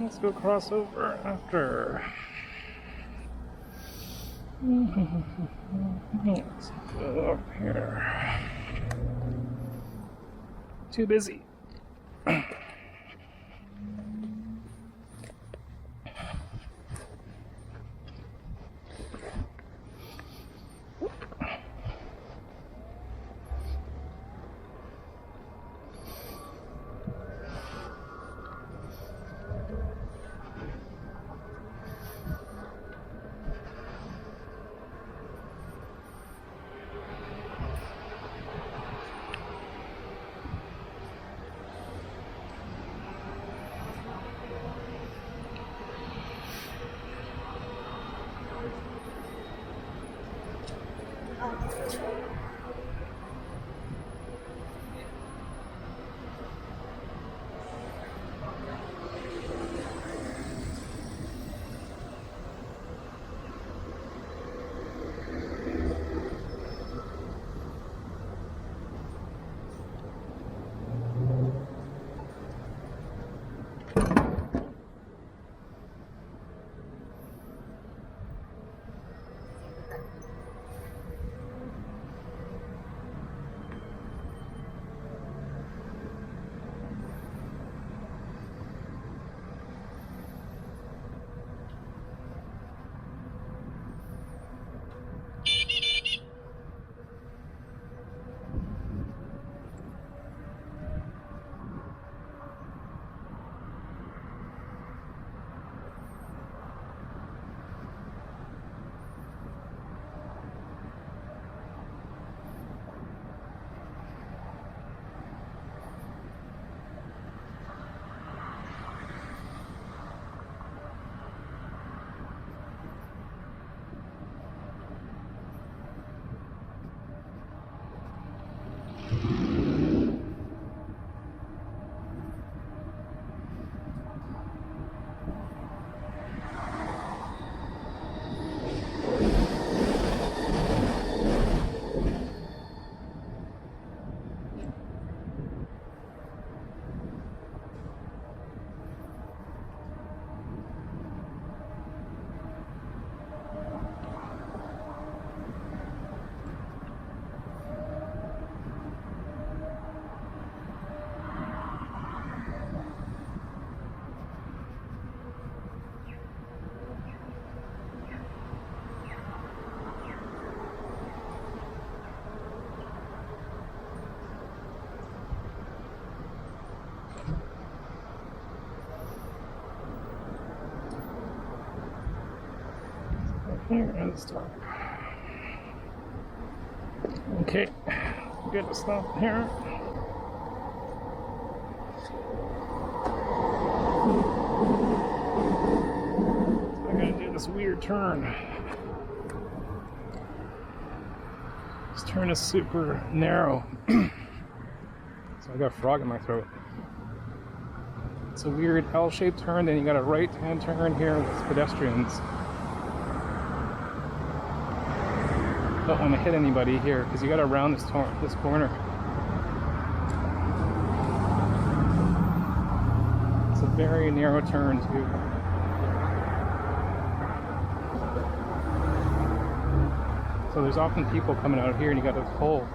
Let's go cross over after. Let's go up here. Too busy. Here and stop. Okay, good to stop here. So I gotta do this weird turn. This turn is super narrow. So I got a frog in my throat. It's a weird L-shaped turn, then you got a right-hand turn here with pedestrians. Don't want to hit anybody here because you got to round this corner. It's a very narrow turn too. So there's often people coming out here and you got to pull.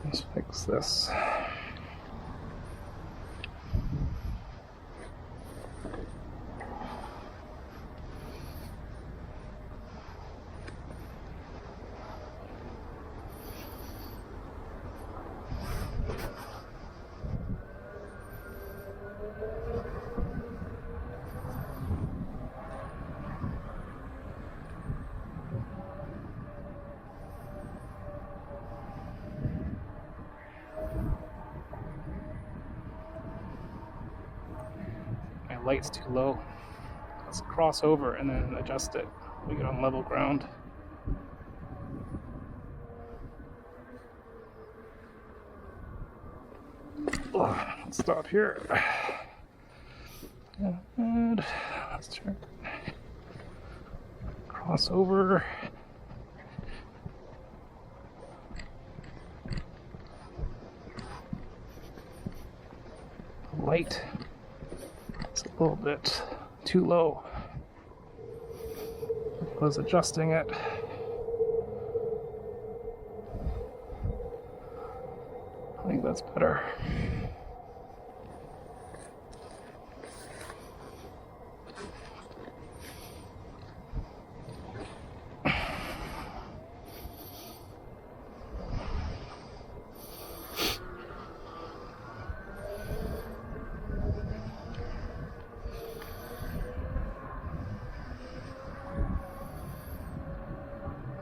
Let's fix this. Light's too low. Let's cross over and then adjust it. We get on level ground. Oh, let's stop here. And let's turn. cross over. The light is a little bit too low. I was adjusting it. I think that's better.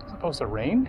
It's supposed to rain?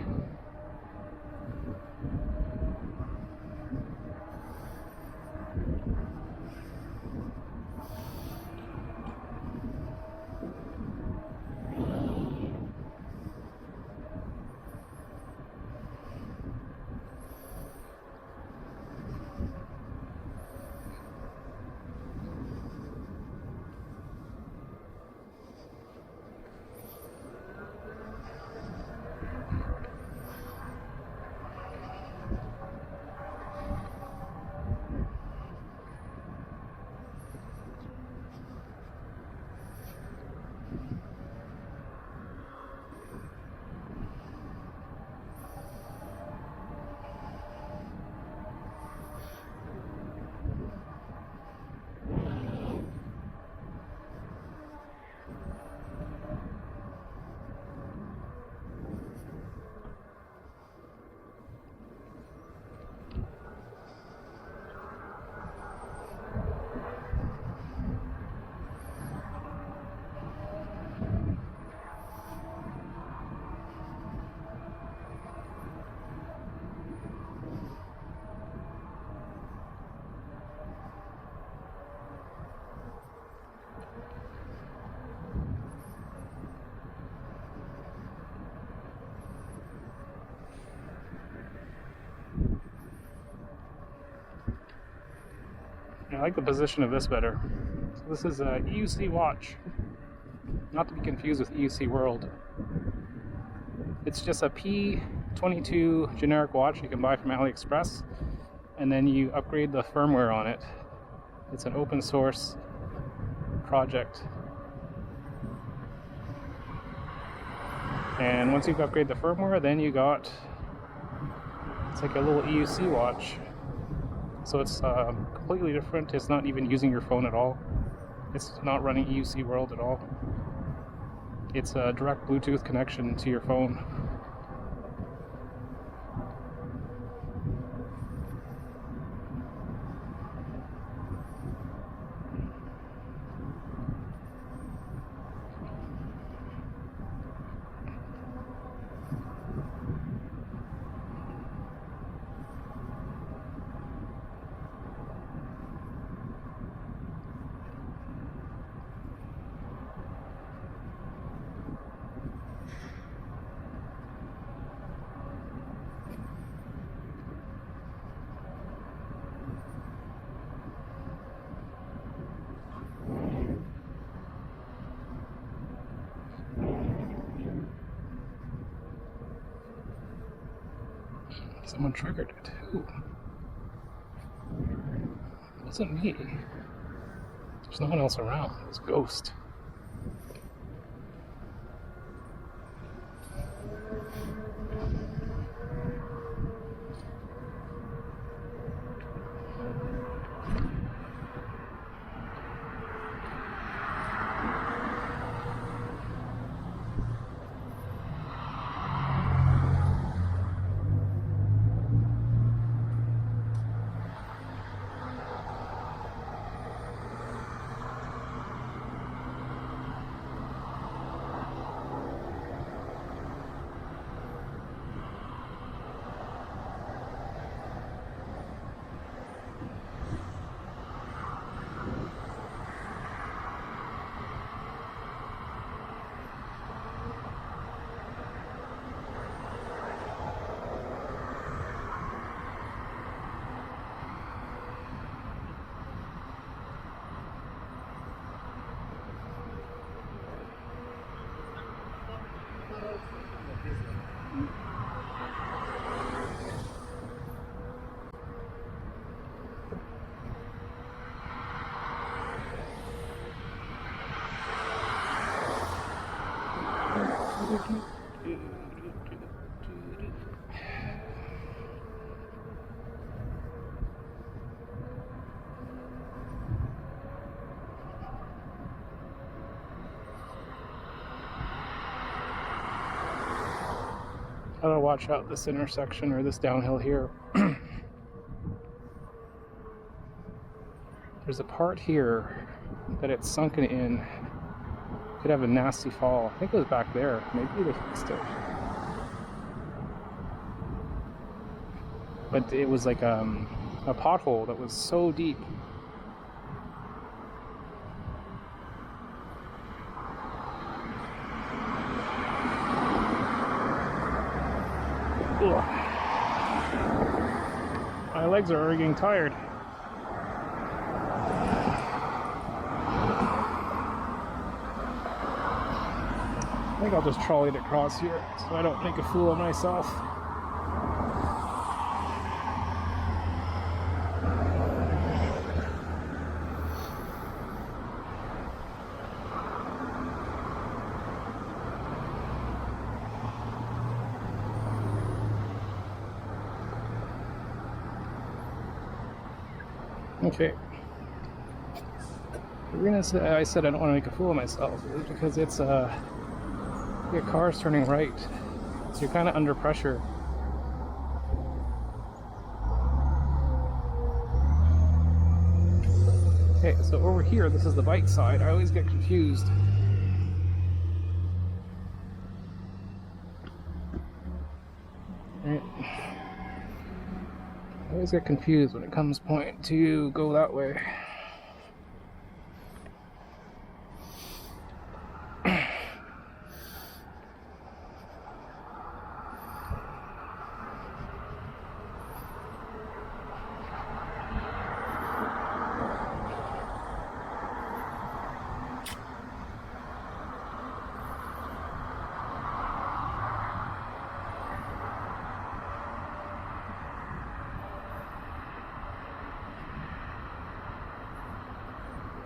I like the position of this better. So this is a EUC watch, not to be confused with EUC World. It's just a P22 generic watch you can buy from AliExpress, and then you upgrade the firmware on it. It's an open source project. And once you've upgraded the firmware, then you got, it's like a little EUC watch. So it's completely different. It's not even using your phone at all. It's not running EUC World at all. It's a direct Bluetooth connection to your phone. Someone triggered it. Who? It wasn't me. There's no one else around. It was a ghost. Gotta watch out this intersection or this downhill here. There's a part here that it's sunken in. Could have a nasty fall. I think it was back there. Maybe they fixed it. But it was like a pothole that was so deep. Ugh. My legs are already getting tired. I think I'll just trolley it across here so I don't make a fool of myself. Okay. The reason I said I don't want to make a fool of myself is because it's your car's turning right, so you're kind of under pressure. Okay, so over here, this is the bike side. I always get confused. Right. I always get confused when it comes point to go that way.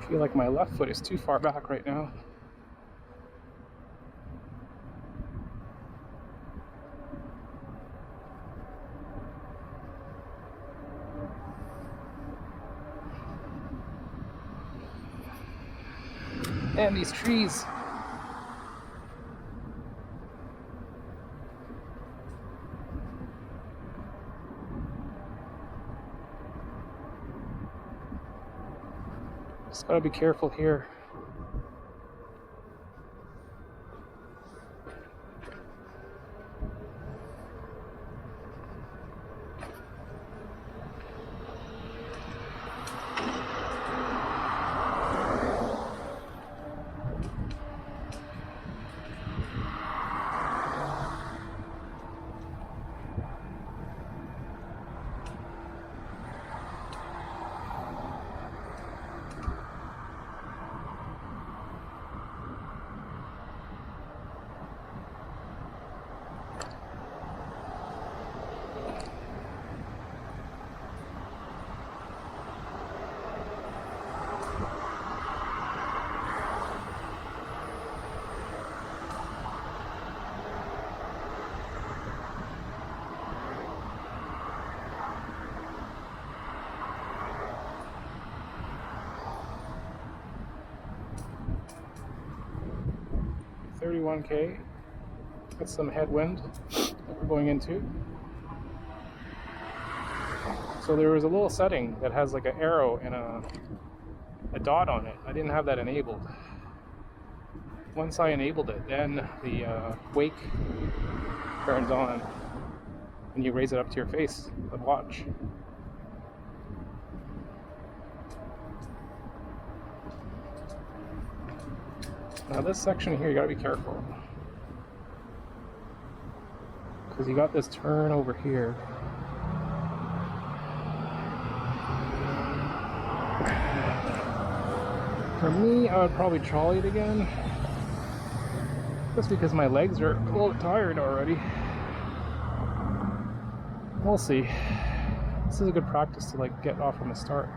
I feel like my left foot is too far back right now. And these trees. Just gotta be careful here. $31K. Got some headwind that we're going into. So there was a little setting that has like an arrow and a dot on it. I didn't have that enabled. Once I enabled it, then the wake turns on and you raise it up to your face, the watch. Now this section here, you gotta be careful. Because you got this turn over here. For me, I would probably trolley it again. Just because my legs are a little tired already. We'll see. This is a good practice to like get off from the start.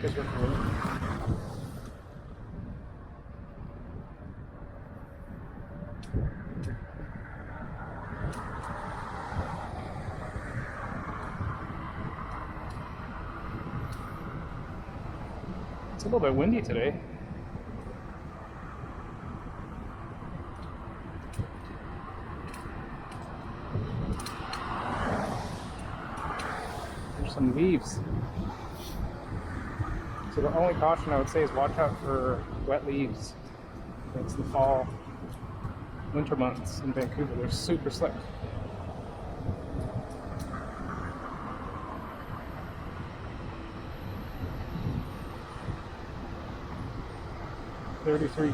is recording. It's a little bit windy today. There's some leaves. So the only caution I would say is watch out for wet leaves. It's the fall, winter months in Vancouver. They're super slick. $33.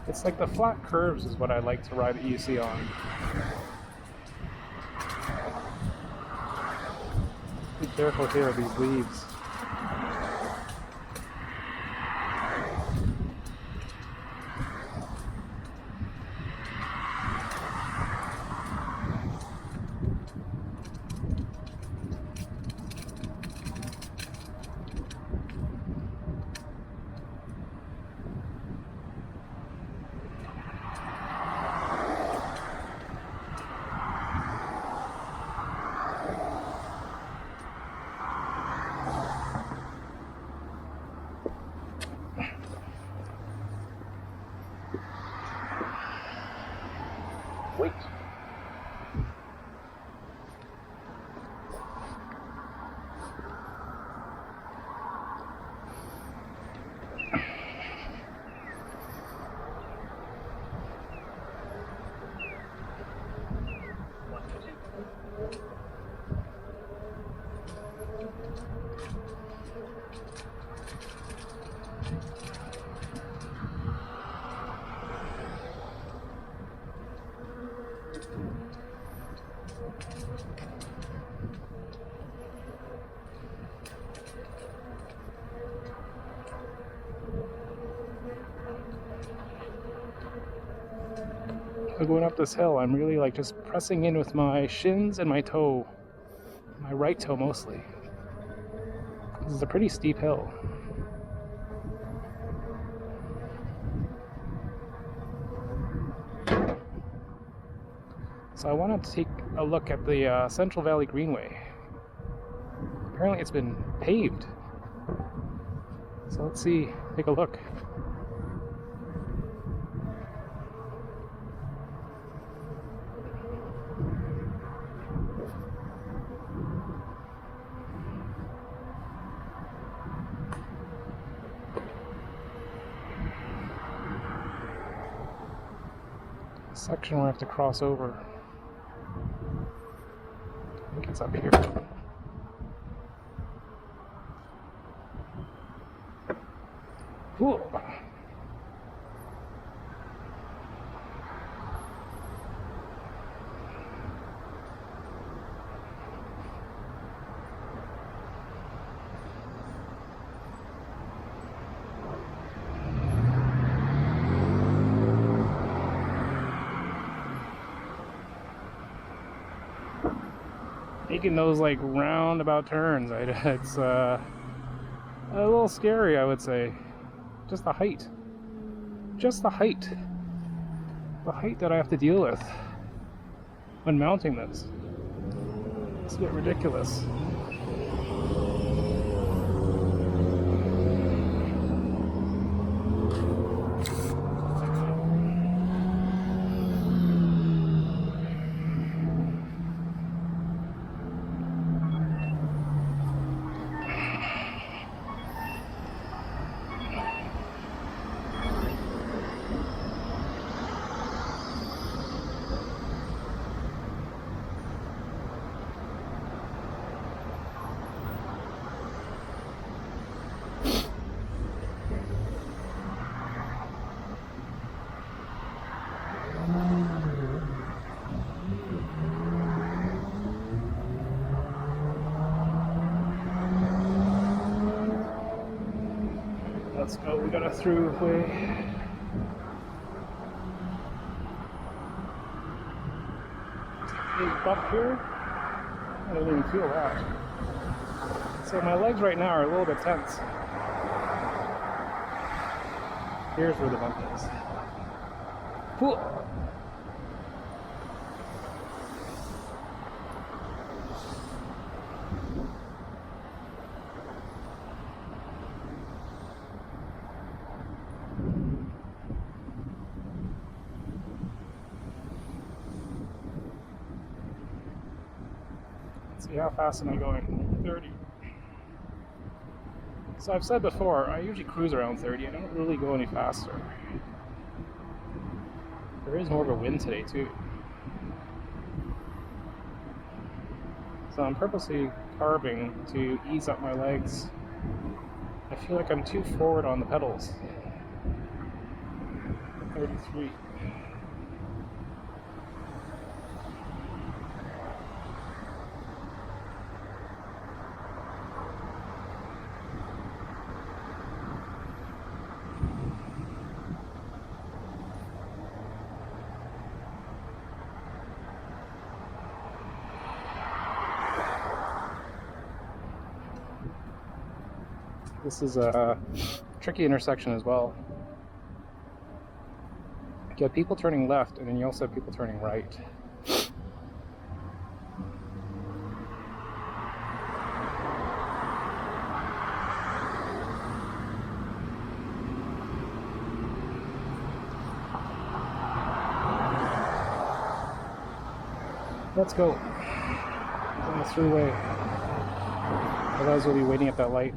It's like the flat curves is what I like to ride the EUC on. Be careful here of these leaves. Wait. Going up this hill, I'm really like just pressing in with my shins and my toe, my right toe mostly. This is a pretty steep hill. So I wanted to take a look at the Central Valley Greenway. Apparently it's been paved. So let's see, take a look. Section where I have to cross over. I think it's up here. Whoa. Making those like roundabout turns, it's a little scary, I would say. Just the height. Just the height. The height that I have to deal with when mounting this. It's a bit ridiculous. let's go. We got a throughway. Big bump here. I don't even feel that. So my legs right now are a little bit tense. Here's where the bump is. Whew. Let's see, how fast am I going? 30. So I've said before, I usually cruise around 30. I don't really go any faster. There is more of a wind today too. So I'm purposely carving to ease up my legs. I feel like I'm too forward on the pedals. 33. This is a tricky intersection as well. You have people turning left, and then you also have people turning right. Let's go. On the throughway. Otherwise we'll be waiting at that light.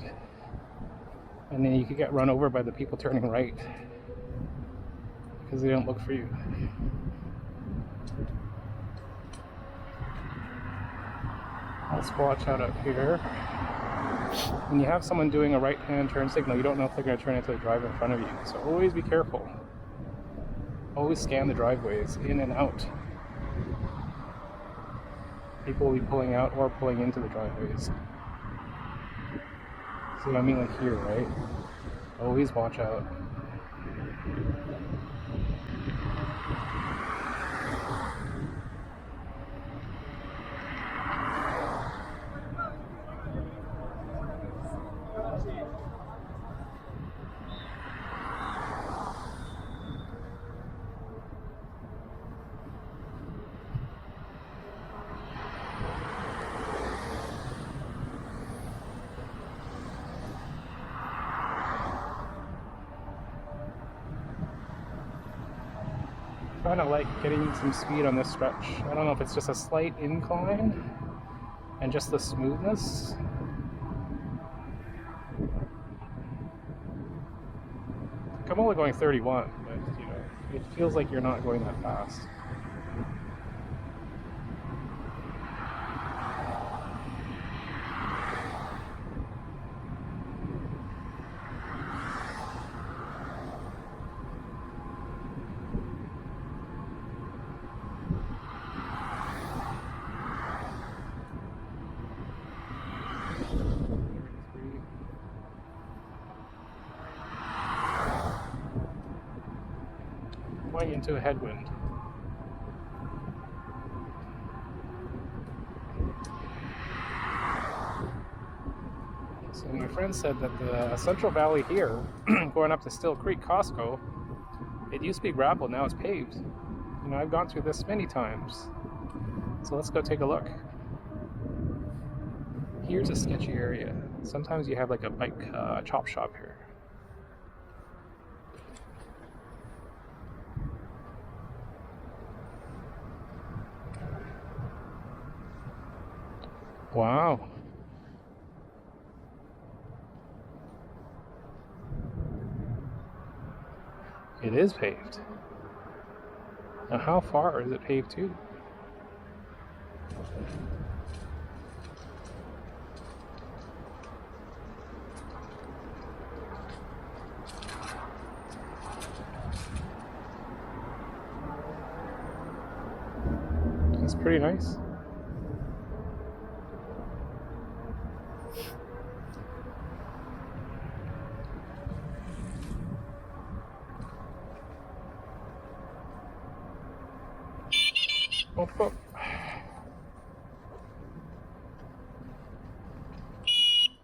And then you could get run over by the people turning right because they don't look for you. Let's watch out up here. When you have someone doing a right-hand turn signal, you don't know if they're going to turn into the drive in front of you. So always be careful. Always scan the driveways in and out. People will be pulling out or pulling into the driveways. See what I mean, like here, right? Always watch out. Kind of like getting some speed on this stretch. I don't know if it's just a slight incline and just the smoothness. I'm only going 31, but you know, it feels like you're not going that fast. Way into a headwind. So my friend said that the Central Valley here, going up to Still Creek Costco, it used to be gravel, now it's paved. You know, I've gone through this many times. So let's go take a look. Here's a sketchy area. Sometimes you have like a bike chop shop here. Wow. It is paved. Now how far is it paved to? It's pretty nice. What the fuck?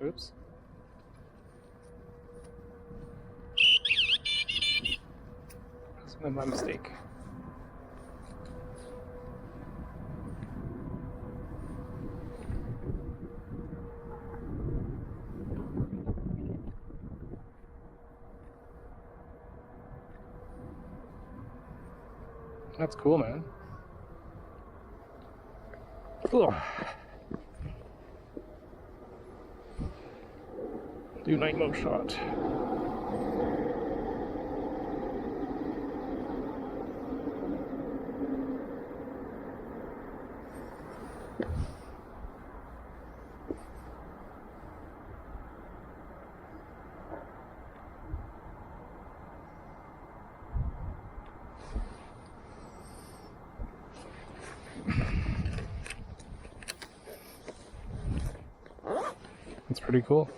Oops. That's my mistake. That's cool, man. Ugh. Do night mode shot. That's pretty cool.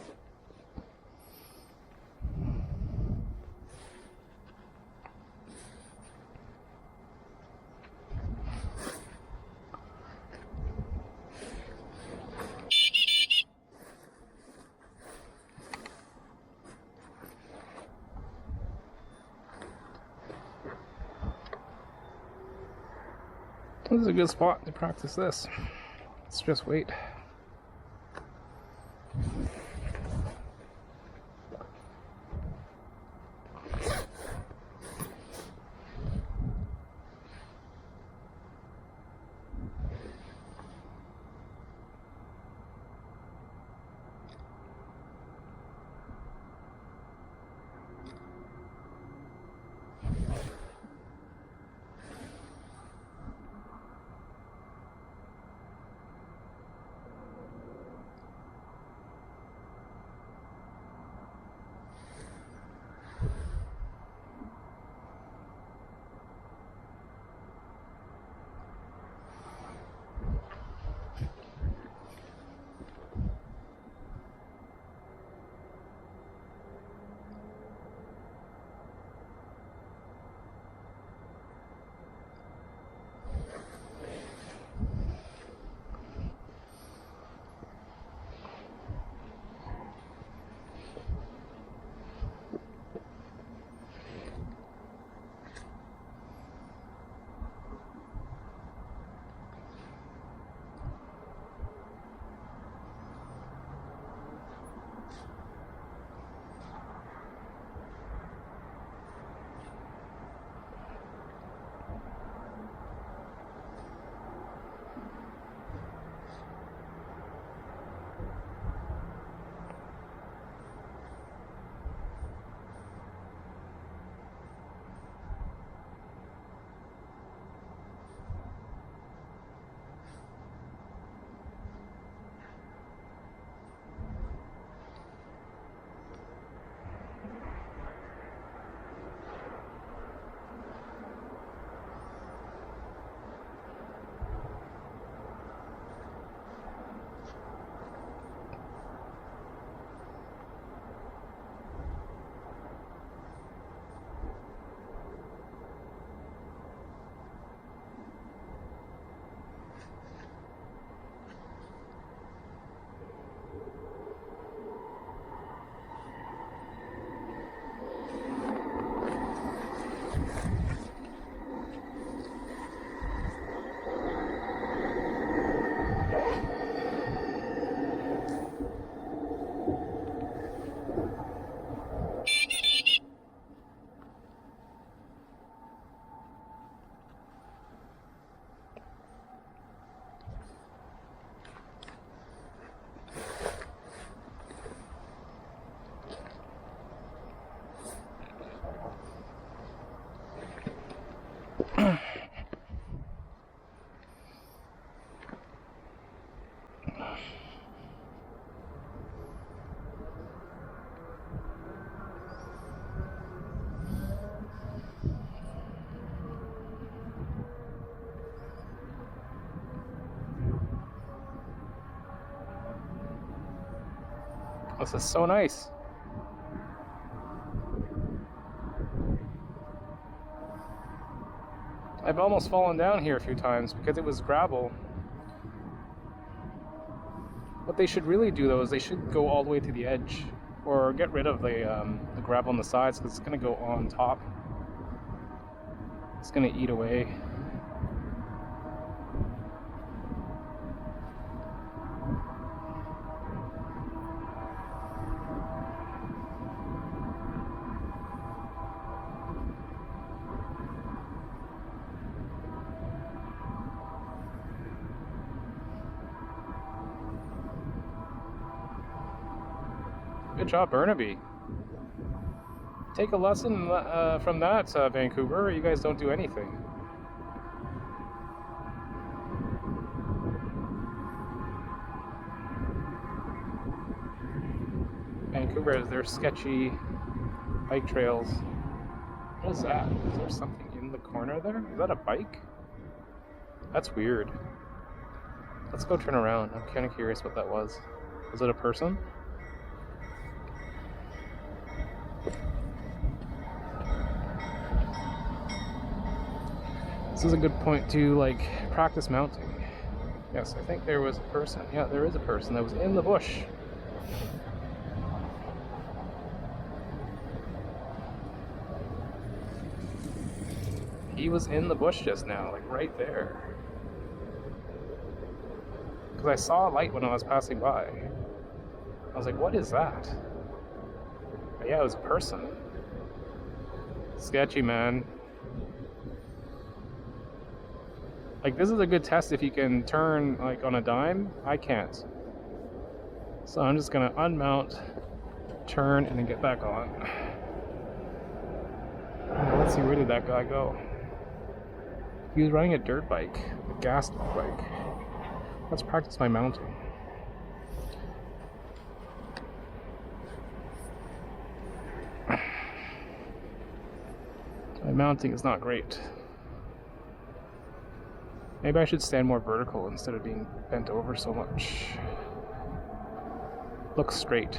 This is a good spot to practice this. Let's just wait. This is so nice. I've almost fallen down here a few times because it was gravel. What they should really do though is they should go all the way to the edge, or get rid of the gravel on the sides, because it's going to go on top. It's going to eat away. Good job, Burnaby. Take a lesson from that, Vancouver. You guys don't do anything. Vancouver has their sketchy bike trails. What is that? Is there something in the corner there? Is that a bike? That's weird. Let's go turn around. I'm kind of curious what that was. Was it a person? This is a good point to like practice mounting. Yes, I think there was a person. Yeah, there is a person that was in the bush. He was in the bush just now, like right there. Because I saw a light when I was passing by. I was like, what is that? But yeah, it was a person. Sketchy, man. Like, this is a good test if you can turn, like, on a dime. I can't. So I'm just gonna unmount, turn, and then get back on. Let's see, where did that guy go? He was riding a dirt bike, a gas bike. Let's practice my mounting. My mounting is not great. Maybe I should stand more vertical instead of being bent over so much. Look straight.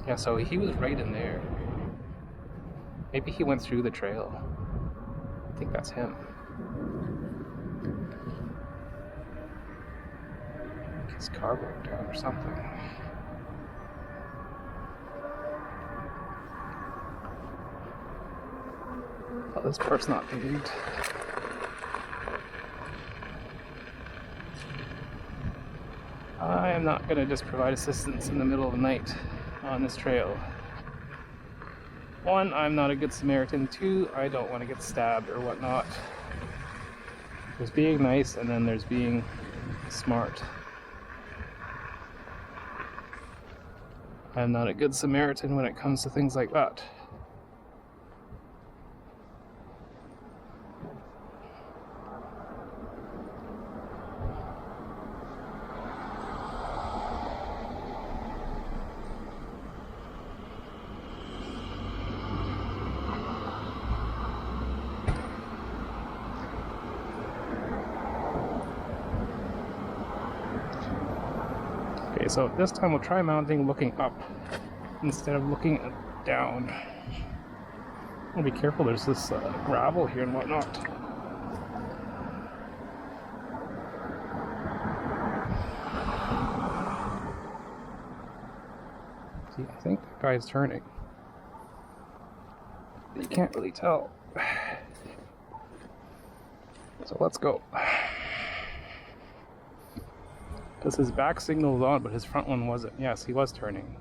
Yeah, so he was right in there. Maybe he went through the trail. I think that's him. His car broke down or something. Oh, this part's not paved. I am not going to just provide assistance in the middle of the night on this trail. 1, I'm not a good Samaritan. 2, I don't want to get stabbed or whatnot. There's being nice, and then there's being smart. I'm not a good Samaritan when it comes to things like that. Okay, so this time we'll try mounting looking up instead of looking down. I'll be careful, there's this gravel here and whatnot. See, I think that guy's turning. You can't really tell. So let's go. Because his back signal was on, but his front one wasn't. Yes, he was turning.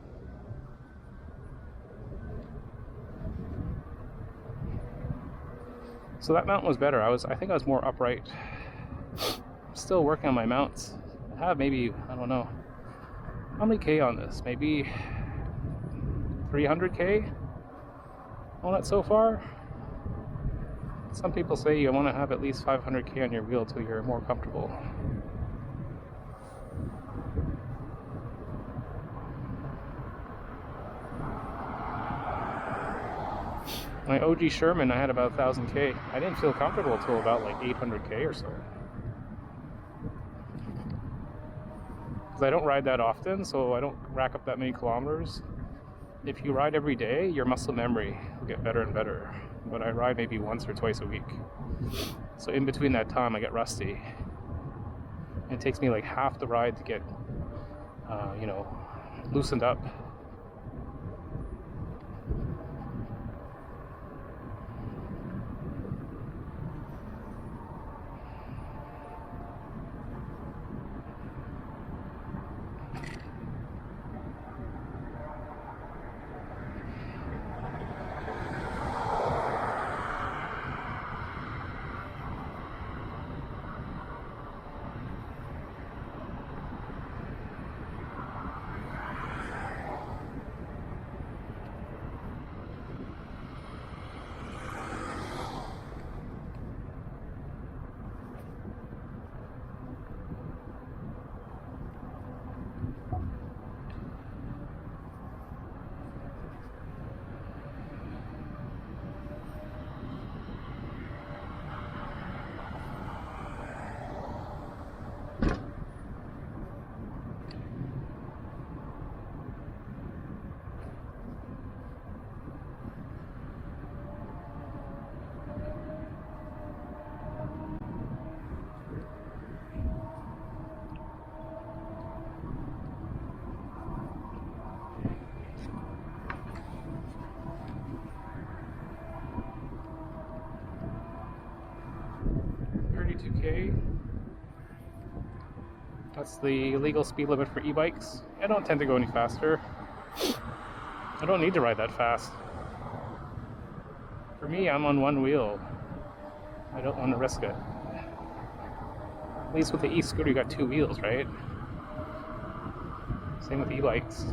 So that mount was better. I think I was more upright. I'm still working on my mounts. I have maybe, I don't know, how many K on this? Maybe 300K on it so far. Some people say you want to have at least 500K on your wheel till you're more comfortable. My OG Sherman, I had about 1,000K. I didn't feel comfortable until about like 800K or so. because I don't ride that often, so I don't rack up that many kilometers. If you ride every day, your muscle memory will get better and better. But I ride maybe once or twice a week. So in between that time, I get rusty. It takes me like half the ride to get, loosened up. That's the legal speed limit for e-bikes. I don't tend to go any faster. I don't need to ride that fast. For me, I'm on one wheel. I don't want to risk it. At least with the e-scooter, you got two wheels, right? Same with e-bikes.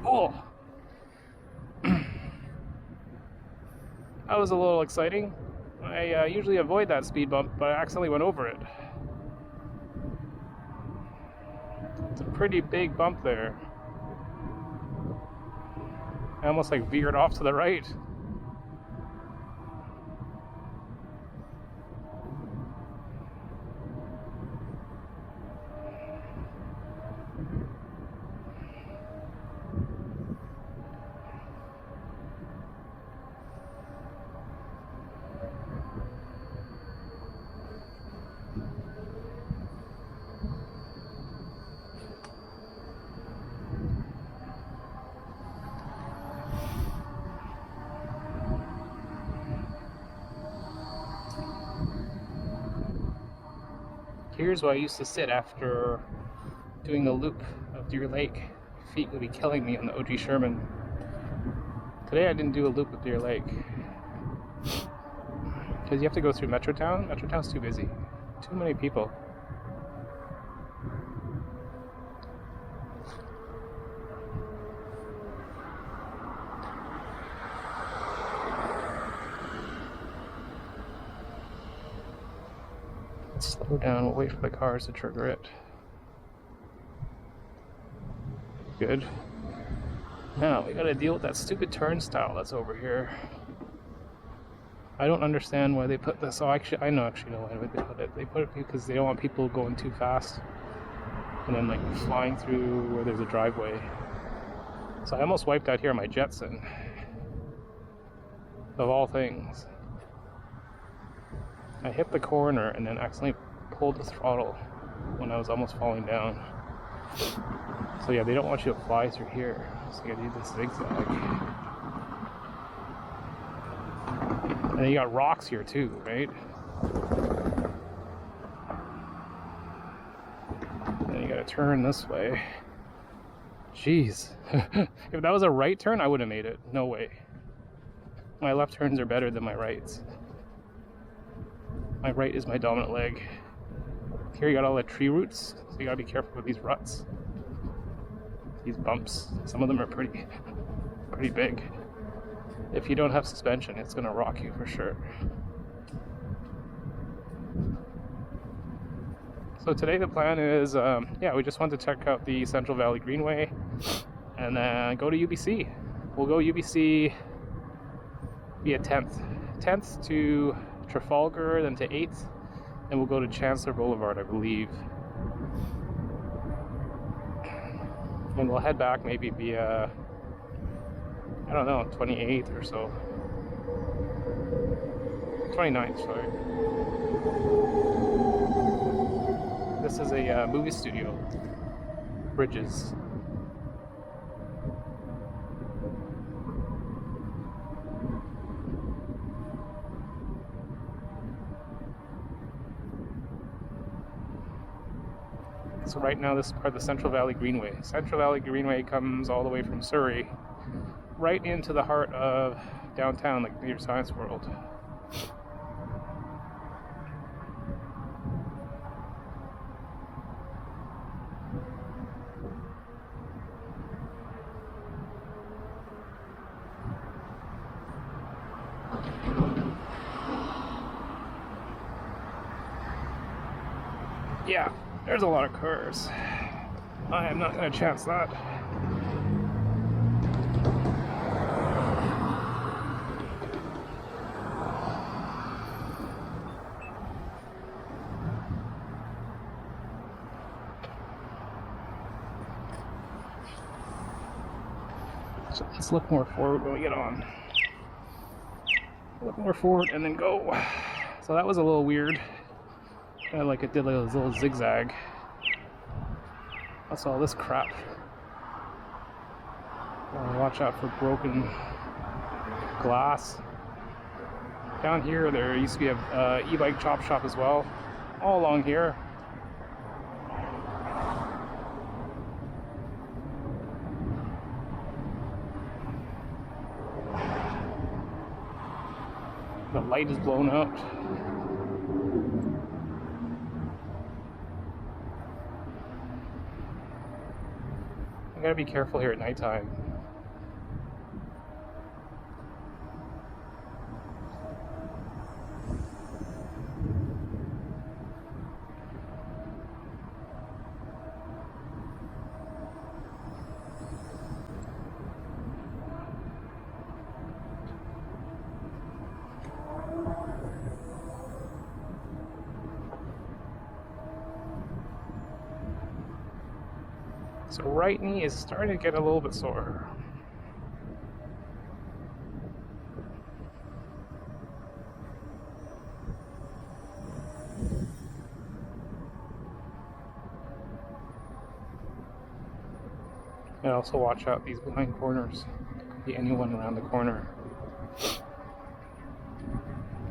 Oh! That was a little exciting. I usually avoid that speed bump, but I accidentally went over it. It's a pretty big bump there. I almost like veered off to the right. Here's where I used to sit after doing a loop of Deer Lake. Feet would be killing me on the OG Sherman. Today I didn't do a loop of Deer Lake. Because you have to go through Metrotown. Metrotown's too busy. Too many people. Slow down, we'll wait for the cars to trigger it. Good. Now, we gotta deal with that stupid turnstile that's over here. I don't understand why they put this. Oh, actually, I know why they put it. They put it because they don't want people going too fast and then like flying through where there's a driveway. So I almost wiped out here on my Jetson. Of all things. I hit the corner and then accidentally pulled the throttle when I was almost falling down. So yeah, they don't want you to fly through here. So you gotta do this zigzag. And then you got rocks here too, right? Then you gotta turn this way. Jeez. If that was a right turn, I would have made it. No way. My left turns are better than my rights. My right is my dominant leg. Here you got all the tree roots, so you gotta be careful with these ruts. These bumps. Some of them are pretty big. If you don't have suspension, it's gonna rock you for sure. So today the plan is, yeah, we just want to check out the Central Valley Greenway and then go to UBC. We'll go UBC via 10th to Trafalgar, then to 8th, and we'll go to Chancellor Boulevard, I believe. And we'll head back maybe via, I don't know, 28th or so. 29th, sorry. This is a movie studio. Bridges. So right now this is part of the Central Valley Greenway. Central Valley Greenway comes all the way from Surrey right into the heart of downtown, like near Science World. Yeah, there's a lot of cars. I am not going to chance that. So let's look more forward when we get on. Look more forward and then go. So that was a little weird. Like it did like a little zigzag. That's all this crap. Watch out for broken glass. Down here there used to be a e-bike chop shop as well. All along here. The light is blown out. I gotta be careful here at nighttime. So right knee is starting to get a little bit sore. And also watch out these blind corners. There could be anyone around the corner.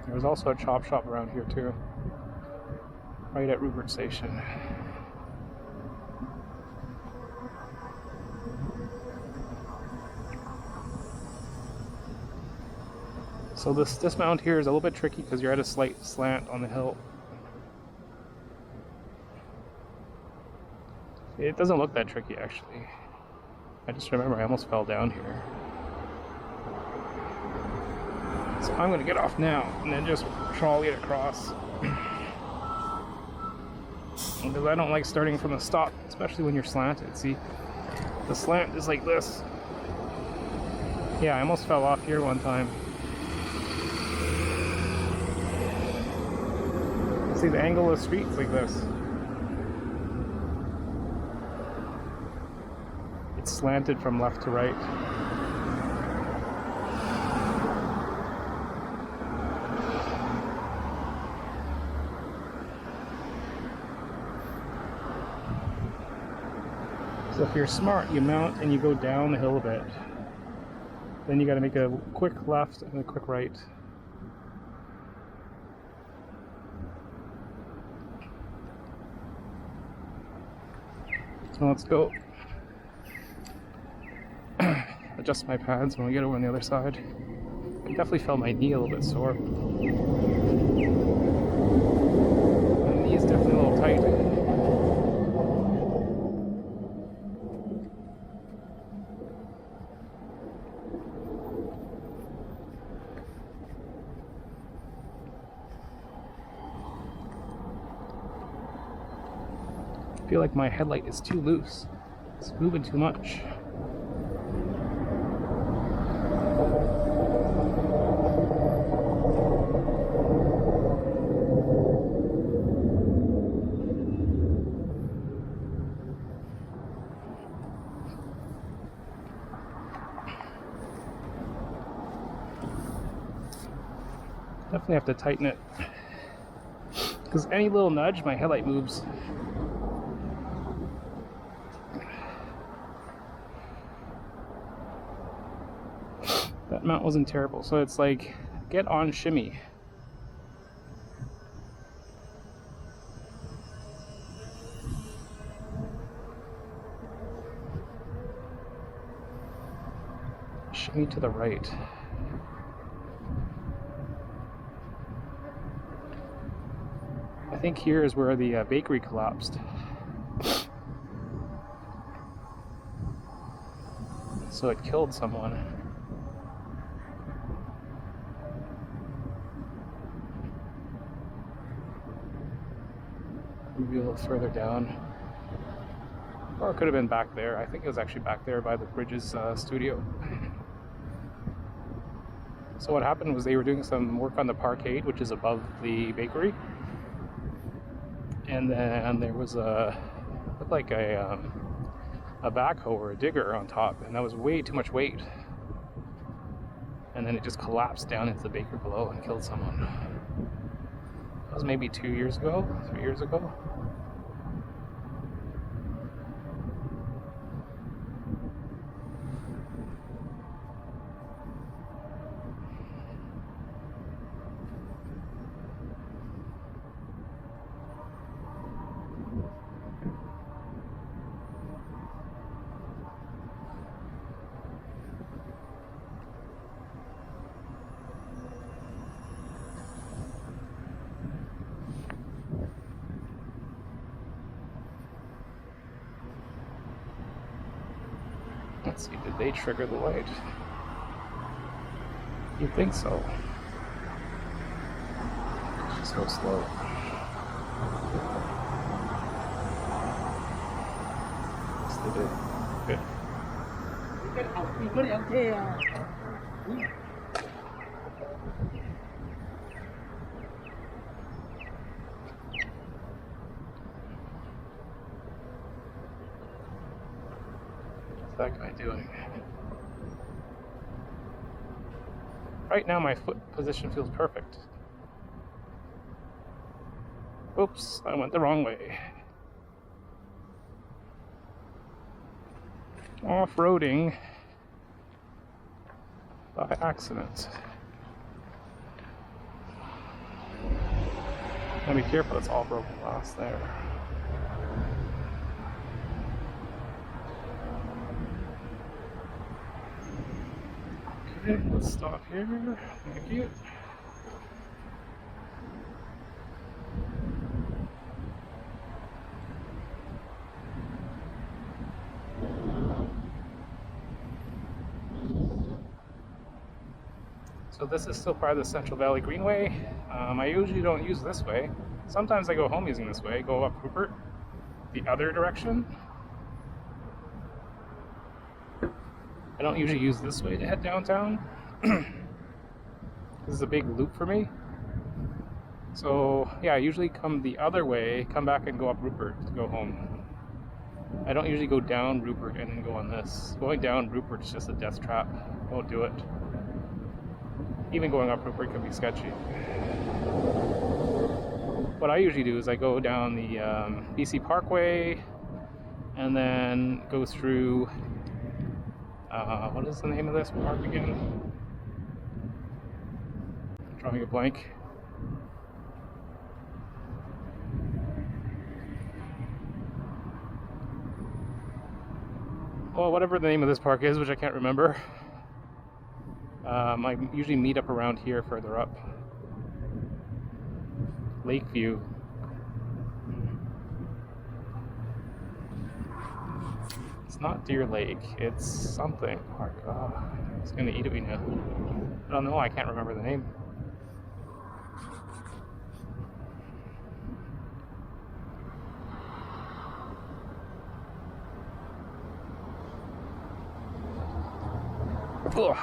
There's also a chop shop around here too. Right at Rupert Station. So this mount here is a little bit tricky because you're at a slight slant on the hill. It doesn't look that tricky actually. I just remember I almost fell down here. So I'm going to get off now and then just trolley it across. Because I don't like starting from the stop, especially when you're slanted. See, the slant is like this. Yeah, I almost fell off here one time. See, the angle of the street's like this. It's slanted from left to right. So if you're smart, you mount and you go down the hill a bit. Then you got to make a quick left and a quick right. So let's go. Adjust my pads when we get over on the other side. I definitely felt my knee a little bit sore. My knee is definitely a little tight. I feel like my headlight is too loose. It's moving too much. Definitely have to tighten it, because any little nudge, my headlight moves. That mount wasn't terrible, so it's like, get on shimmy. Shimmy to the right. I think here is where the bakery collapsed. So it killed someone. Maybe a little further down. Or it could have been back there. I think it was actually back there by the Bridges studio. So what happened was they were doing some work on the parkade, which is above the bakery. And then there was looked like a backhoe or a digger on top, and that was way too much weight. And then it just collapsed down into the bakery below and killed someone. That was maybe 2 years ago, 3 years ago. Let's see, did they trigger the light? You'd think so. It's just so slow. Yes, they did. Good. What's that guy doing? Right now my foot position feels perfect. Oops, I went the wrong way. Off-roading by accident. Gotta be careful, it's all broken glass there. Okay, let's stop here. Thank you. So this is still part of the Central Valley Greenway. I usually don't use this way. Sometimes I go home using this way, go up Rupert, the other direction. I don't usually use this way to head downtown. This is a big loop for me. So yeah, I usually come the other way, come back and go up Rupert to go home. I don't usually go down Rupert and then go on this. Going down Rupert is just a death trap. Don't do it. Even going up Rupert can be sketchy. What I usually do is I go down the BC Parkway, and then go through, what is the name of this park again? I'm drawing a blank. Well, whatever the name of this park is, which I can't remember. I usually meet up around here further up. Lakeview. It's not Deer Lake, it's something park. Oh, it's gonna eat at me now. I don't know, I can't remember the name. Ugh.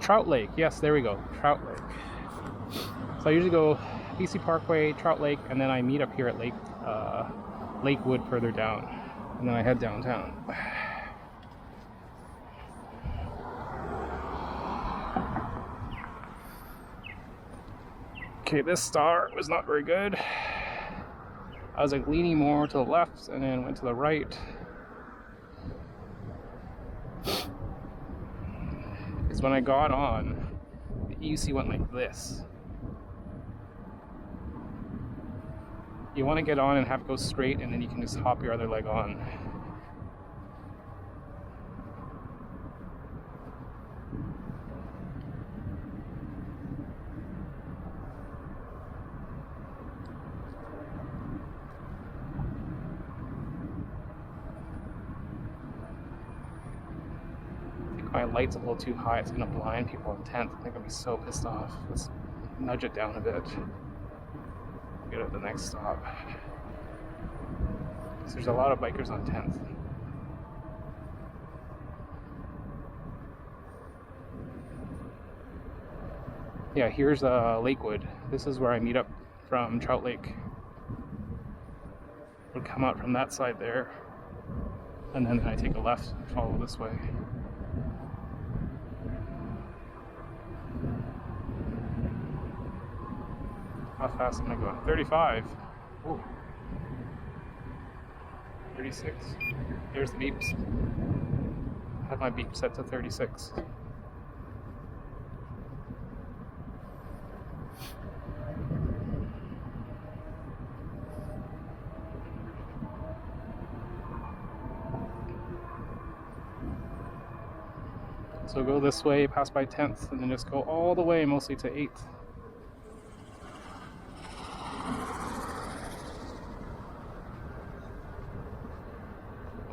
Trout Lake, yes, there we go, Trout Lake. So I usually go BC Parkway, Trout Lake, and then I meet up here at Lakewood further down, and then I head downtown. Okay, this star was not very good. I was like leaning more to the left and then went to the right. Because when I got on, the EUC went like this. You want to get on and have it go straight, and then you can just hop your other leg on. My light's a little too high, it's gonna blind people in 10th. I think I'll be so pissed off. Let's nudge it down a bit. Get at the next stop. So there's a lot of bikers on 10th. Yeah, here's Lakewood. This is where I meet up from Trout Lake. Would come out from that side there, and then I take a left and follow this way. How fast am I going? 35. Ooh. 36. There's the beeps. I have my beep set to 36. So go this way, pass by 10th, and then just go all the way mostly to 8th.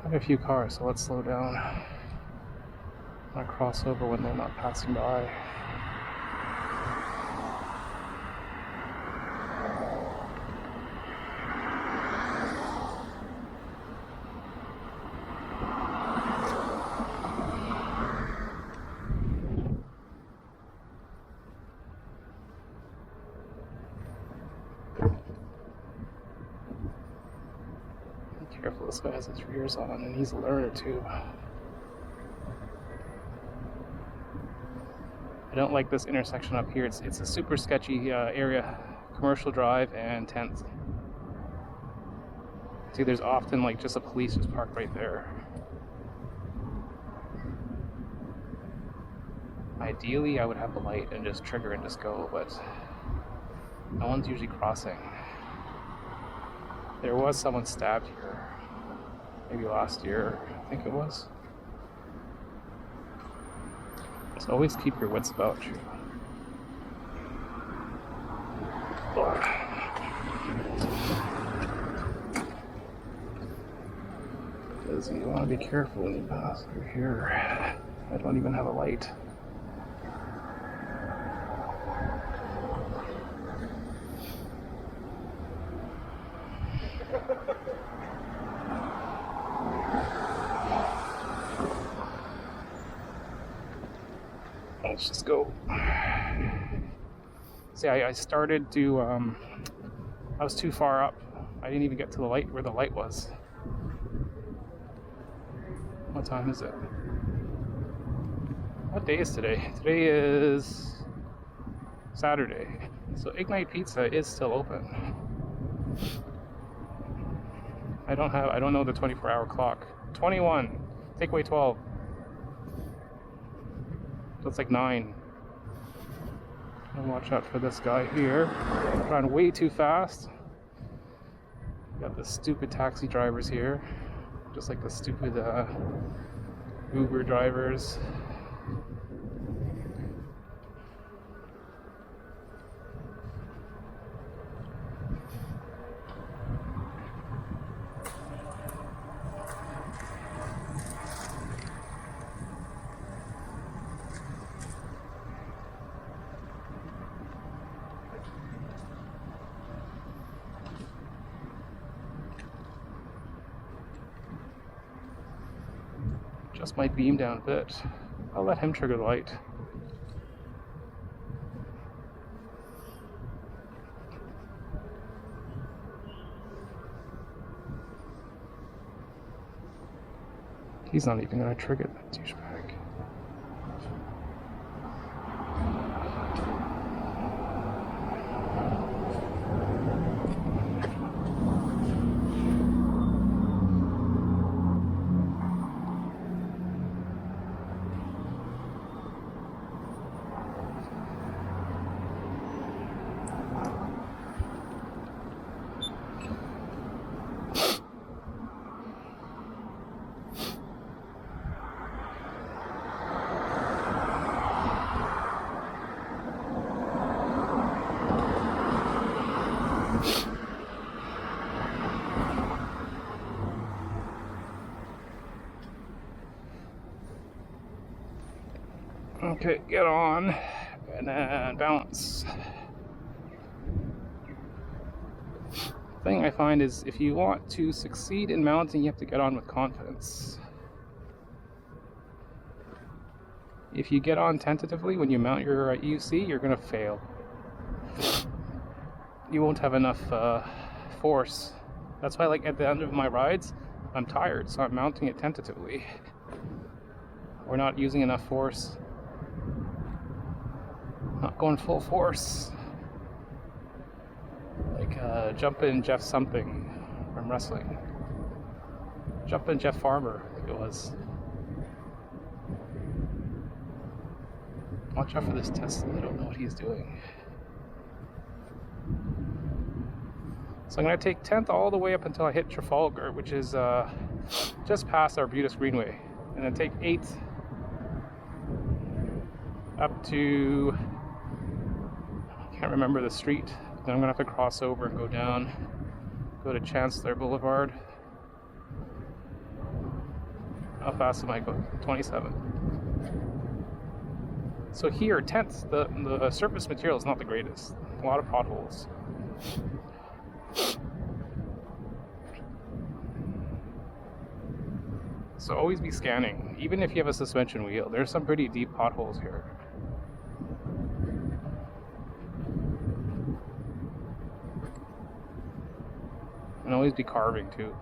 Quite a few cars, so let's slow down. I cross over when they're not passing by. Careful, this guy has his rears on and he's a learner too. I don't like this intersection up here. It's a super sketchy area. Commercial Drive and 10th. See, there's often like just a police just parked right there. Ideally, I would have the light and just trigger and just go, but no one's usually crossing. There was someone stabbed here, maybe last year, I think it was. So always keep your wits about you. Because you want to be careful when you pass through here. I don't even have a light. Let's just go. See, I started to, I was too far up. I didn't even get to the light where the light was. What time is it? What day is today? Today is Saturday. So Ignite Pizza is still open. I don't know the 24-hour clock. 21. Take away 12. So it's like 9. And watch out for this guy here. Trying way too fast. Got the stupid taxi drivers here. Just like the stupid Uber drivers. Just might beam down a bit. I'll let him trigger the light. He's not even gonna trigger that douchebag. Okay, get on, and then balance. The thing I find is if you want to succeed in mounting, you have to get on with confidence. If you get on tentatively when you mount your UC, you're going to fail. You won't have enough force. That's why, like, at the end of my rides, I'm tired, so I'm mounting it tentatively. We're not using enough force. Not going full force. Like Jumpin' Jeff something from wrestling. Jumpin' Jeff Farmer, I think it was. Watch out for this Tesla, I don't know what he's doing. So I'm going to take 10th all the way up until I hit Trafalgar, which is just past Arbutus Greenway. And then take 8th up to, I can't remember the street. Then I'm going to have to cross over and go down, go to Chancellor Boulevard. How fast am I going? 27. So here, 10th, the surface material is not the greatest. A lot of potholes. So always be scanning. Even if you have a suspension wheel, there's some pretty deep potholes here. And always be carving too.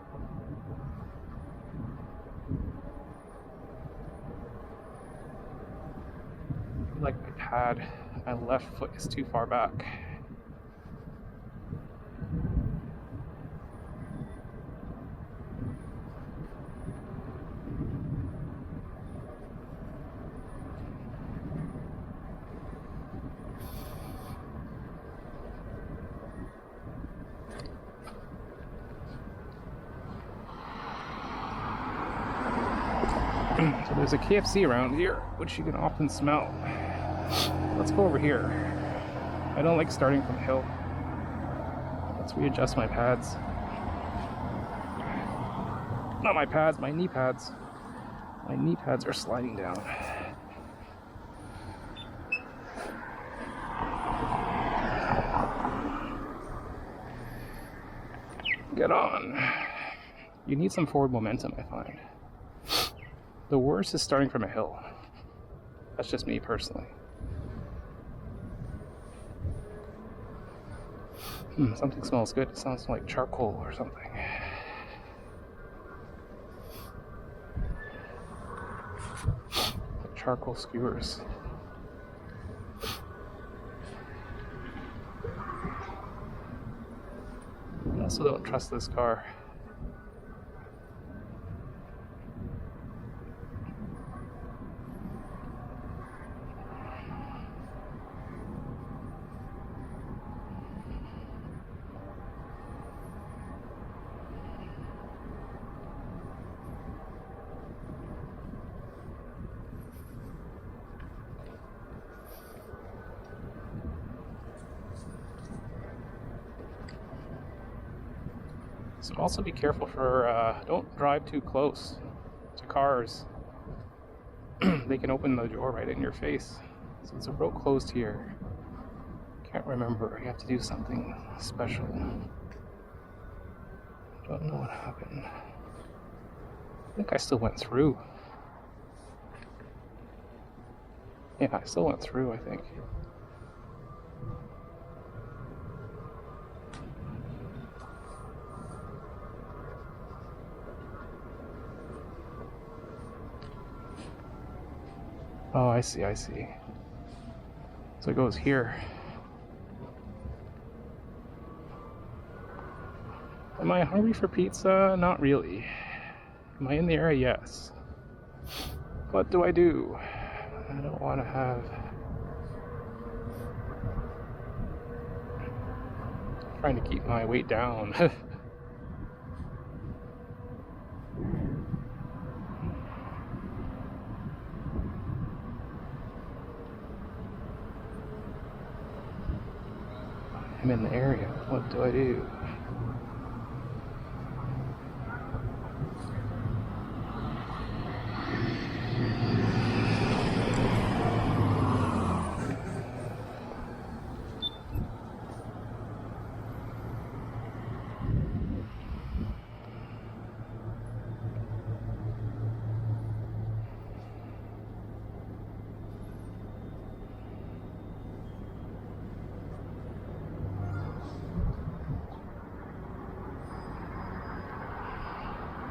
Like my pad, my left foot is too far back. So there's a KFC around here, which you can often smell. Let's go over here. I don't like starting from hill. Let's readjust my pads. Not my pads, my knee pads. My knee pads are sliding down. Get on. You need some forward momentum, I find. The worst is starting from a hill. That's just me personally. Something smells good. It sounds like charcoal or something. charcoal skewers. I also don't trust this car. So also be careful for, don't drive too close to cars. They can open the door right in your face. So it's a road closed here. Can't remember, you have to do something special. Don't know what happened. I think I still went through. Yeah, I still went through, I think. Oh, I see, I see. So it goes here. Am I hungry for pizza? Not really. Am I in the area? Yes. What do? I don't want to have... I'm trying to keep my weight down. I'm in the area. What do I do?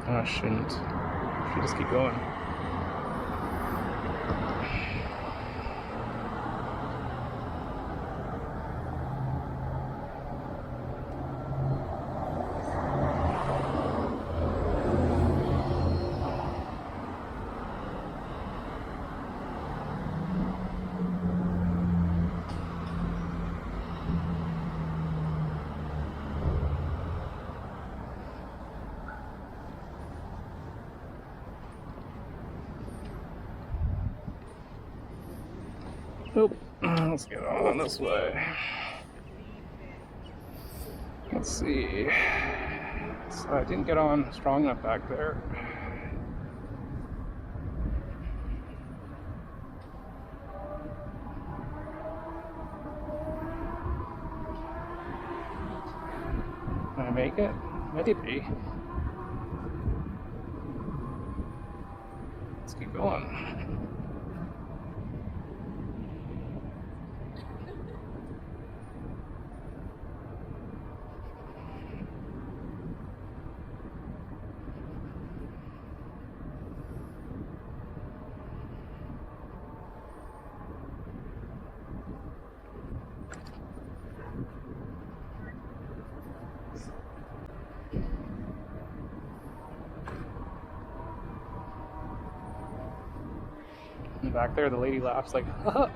Oh, I shouldn't. I should just keep going. Oh, let's get on this way. Let's see. So I didn't get on strong enough back there. Can I make it? Maybe. Let's keep going. And back there, the lady laughs like, haha.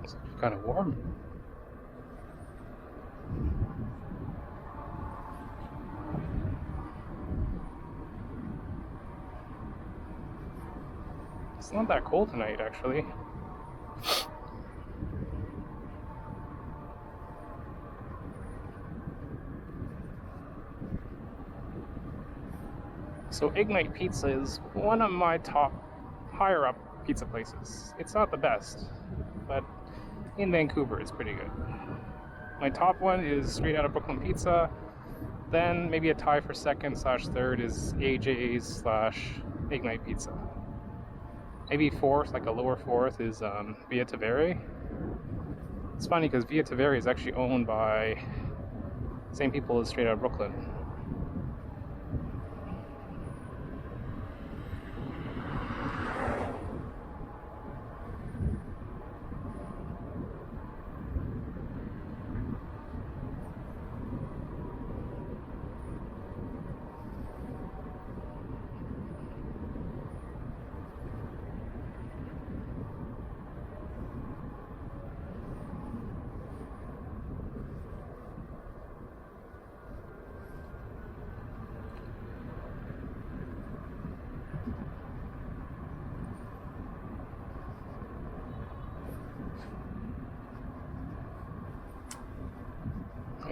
It's kind of warm. It's not that cold tonight, actually. So Ignite Pizza is one of my top higher up pizza places. It's not the best, but in Vancouver it's pretty good. My top one is straight out of Brooklyn Pizza. Then maybe a tie for second / third is AJ's / Ignite Pizza. Maybe fourth, like a lower fourth, is Via Tavere. It's funny because Via Tavere is actually owned by the same people as straight out of Brooklyn.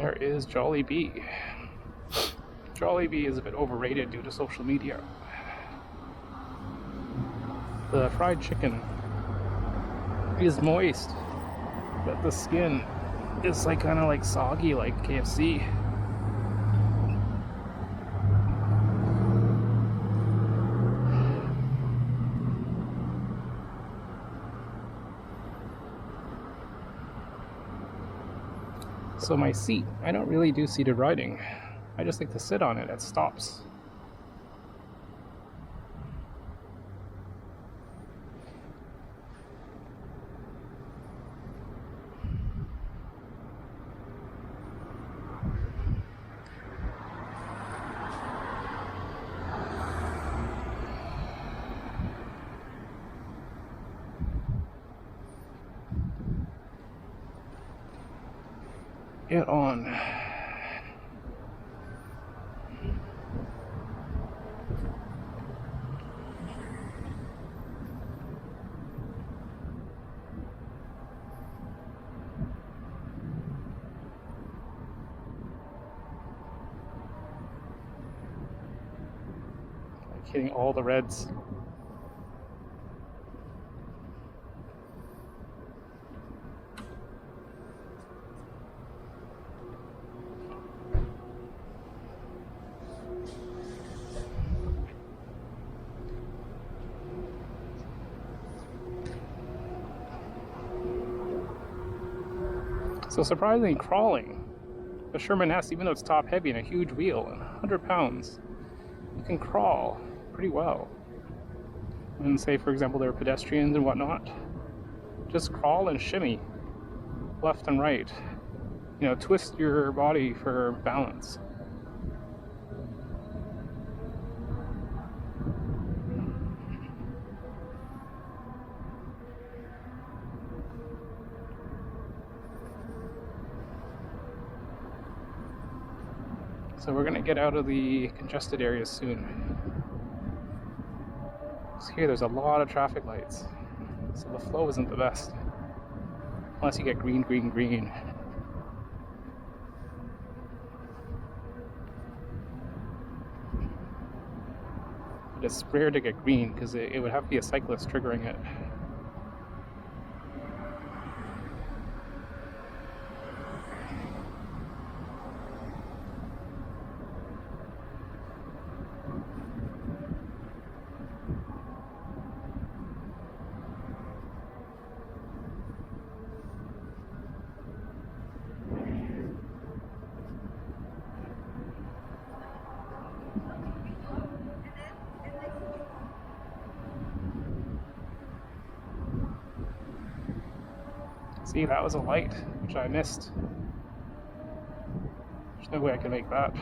there is Jollibee. Jollibee is a bit overrated due to social media. The fried chicken is moist, but the skin is like kind of like soggy like KFC. So my seat, I don't really do seated riding. I just like to sit on it at stops. Get on. Like hitting all the reds. So surprisingly, crawling, the Sherman S, even though it's top heavy and a huge wheel and 100 pounds, you can crawl pretty well. And say, for example, there are pedestrians and whatnot, just crawl and shimmy left and right. You know, twist your body for balance. So we're gonna get out of the congested areas soon. So here there's a lot of traffic lights, so the flow isn't the best. Unless you get green, green, green. But it's rare to get green because it would have to be a cyclist triggering it. See, that was a light, which I missed. There's no way I can make that.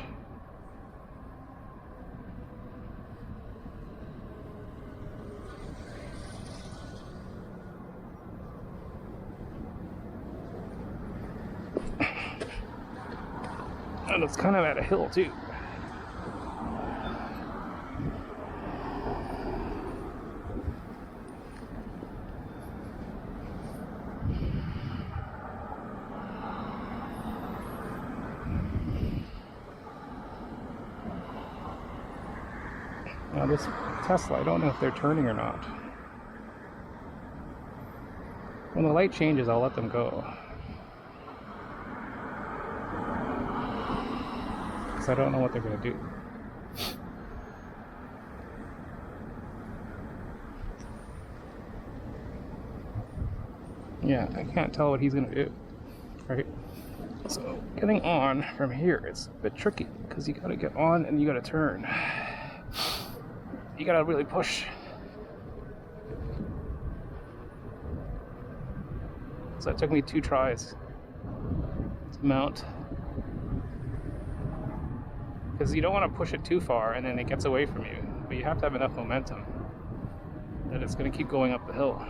And it's kind of at a hill, too. Now this Tesla, I don't know if they're turning or not. When the light changes, I'll let them go. Because I don't know what they're going to do. Yeah, I can't tell what he's going to do. Right? So getting on from here is a bit tricky because you got to get on and you got to turn. You gotta really push. So it took me 2 tries to mount. Because you don't want to push it too far and then it gets away from you. But you have to have enough momentum that it's going to keep going up the hill.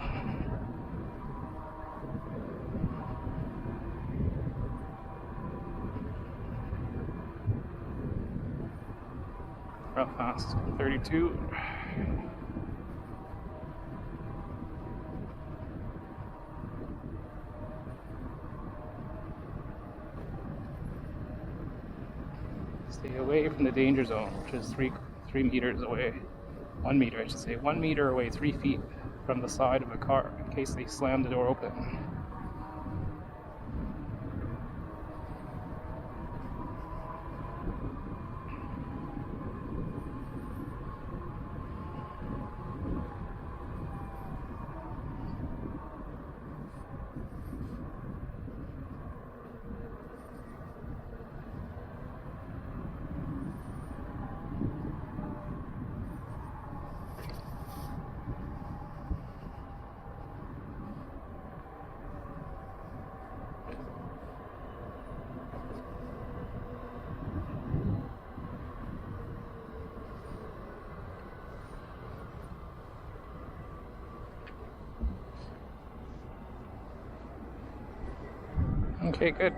Real fast, 32. Stay away from the danger zone, which is 3 meters away. 1 meter, I should say. 1 meter away, 3 feet from the side of a car, in case they slam the door open. Okay, good.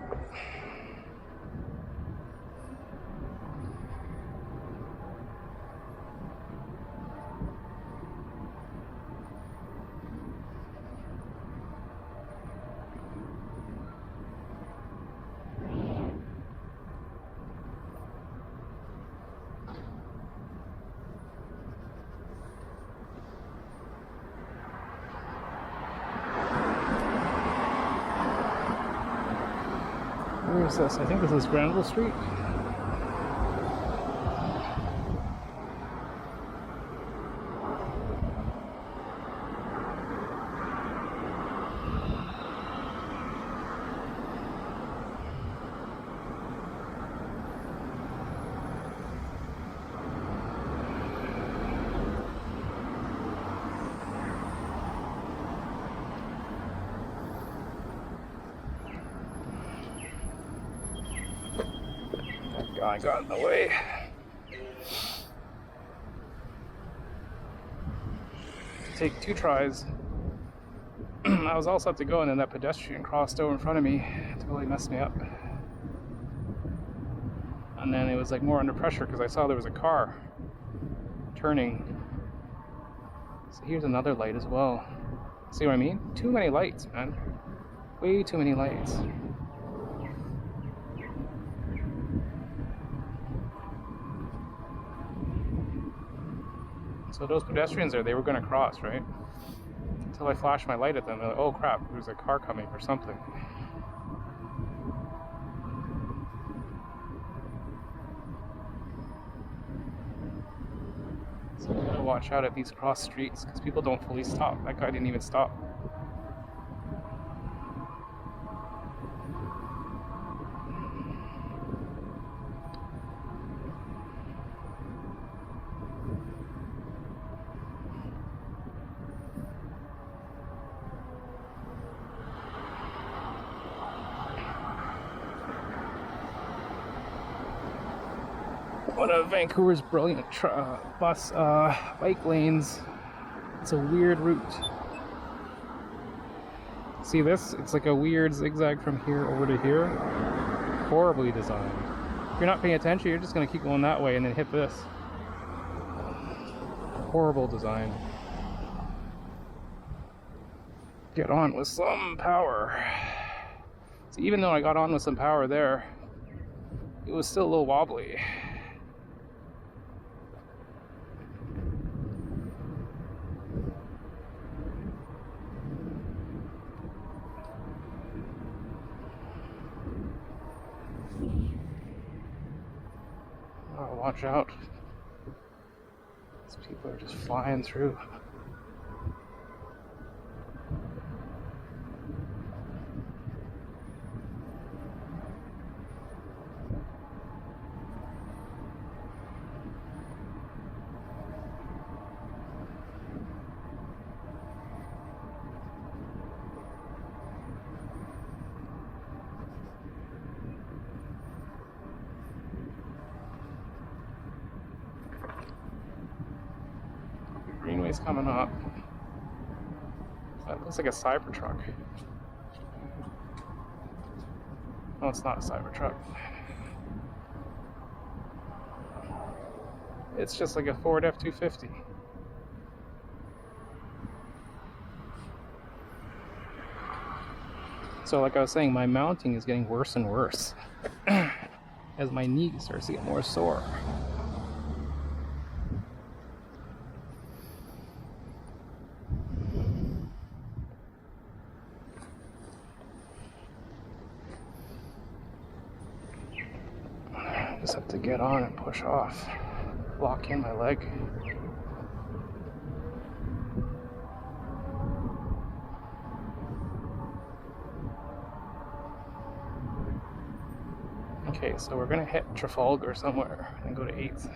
Where is this? I think this is Granville Street. I got in the way. Take 2 tries. I was all set to go, and then that pedestrian crossed over in front of me. It totally messed me up. And then it was like more under pressure because I saw there was a car turning. So here's another light as well. See what I mean? Too many lights, man. Way too many lights. So those pedestrians there, they were going to cross, right? Until I flashed my light at them. They're like, oh crap, there's a car coming or something. So you gotta watch out at these cross streets because people don't fully stop. That guy didn't even stop. One of Vancouver's brilliant bike lanes. It's a weird route. See this? It's like a weird zigzag from here over to here. Horribly designed. If you're not paying attention, you're just going to keep going that way and then hit this. Horrible design. Get on with some power. So even though I got on with some power there, it was still a little wobbly. Oh, watch out. These people are just flying through. Greenway's coming up. That looks like a Cybertruck. No, it's not a Cybertruck. It's just like a Ford F-250. So like I was saying, my mounting is getting worse and worse. as my knee starts to get more sore. Just have to get on and push off, lock in my leg. Okay, so we're gonna hit Trafalgar somewhere and go to 8th.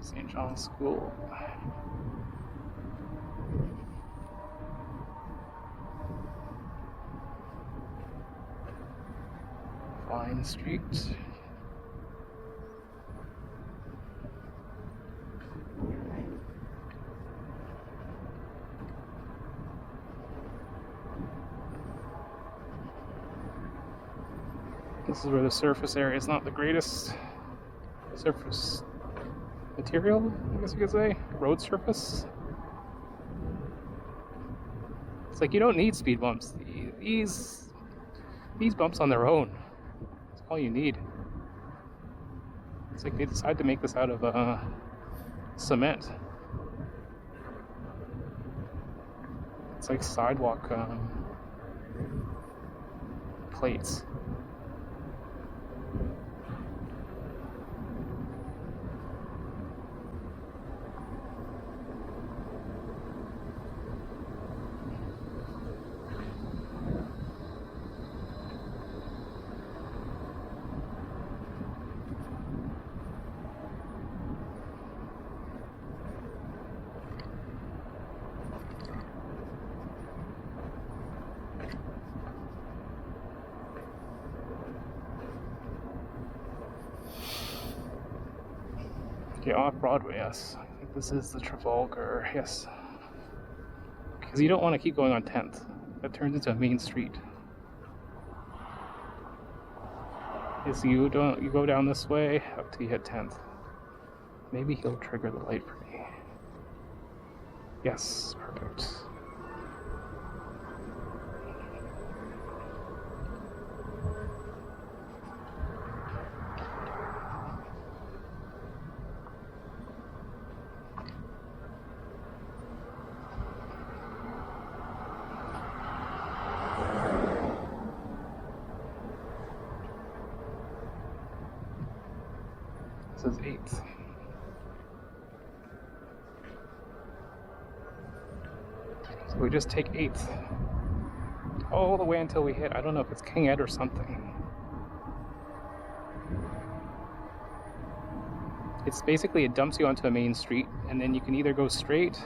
St. John's School. Vine Street. This is where the surface area is not the greatest. Surface material, I guess you could say. Road surface. It's like you don't need speed bumps. These bumps on their own, that's all you need. It's like they decided to make this out of cement. It's like sidewalk plates. Okay, off Broadway, yes. I think this is the Trafalgar, yes. Because you don't want to keep going on 10th. That turns into a main street. Yes, you go down this way up till you hit 10th. Maybe he'll trigger the light for me. Yes, perfect. This is 8th. So we just take 8th all the way until we hit, I don't know if it's King Ed or something. It's basically, it dumps you onto a main street, and then you can either go straight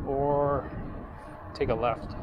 or take a left.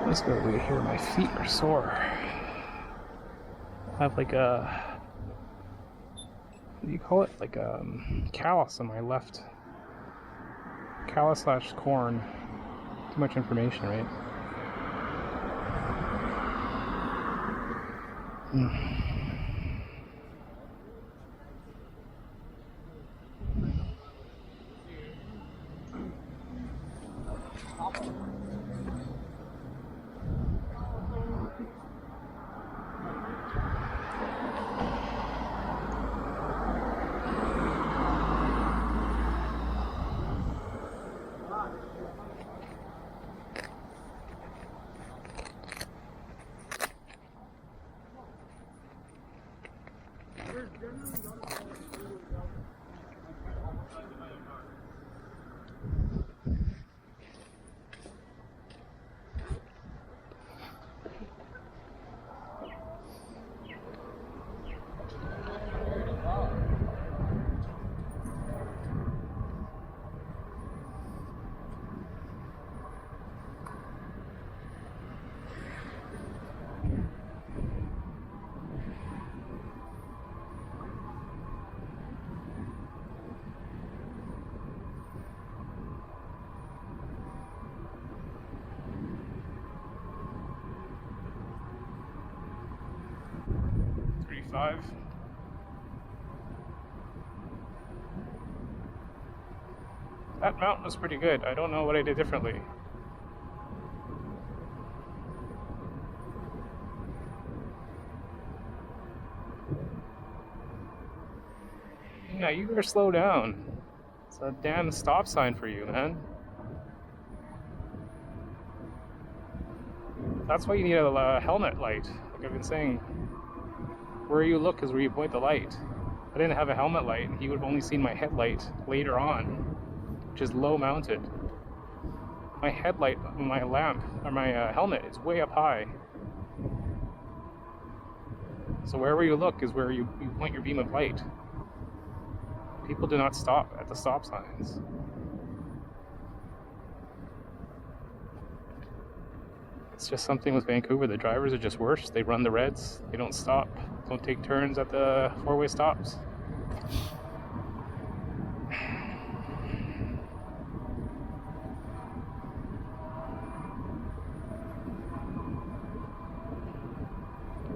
Let's go over here. My feet are sore. I have like a, what do you call it? Like a callus on my left. Callus / corn. Too much information, right? 65. That mount was pretty good. I don't know what I did differently. Yeah, you better slow down. It's a damn stop sign for you, man. That's why you need a helmet light. Like I've been saying, where you look is where you point the light. If I didn't have a helmet light, you would have only seen my headlight later on, which is low mounted. My headlight, my lamp, or my helmet is way up high. So wherever you look is where you point your beam of light. People do not stop at the stop signs. It's just something with Vancouver. The drivers are just worse. They run the reds. They don't stop. Don't take turns at the four-way stops.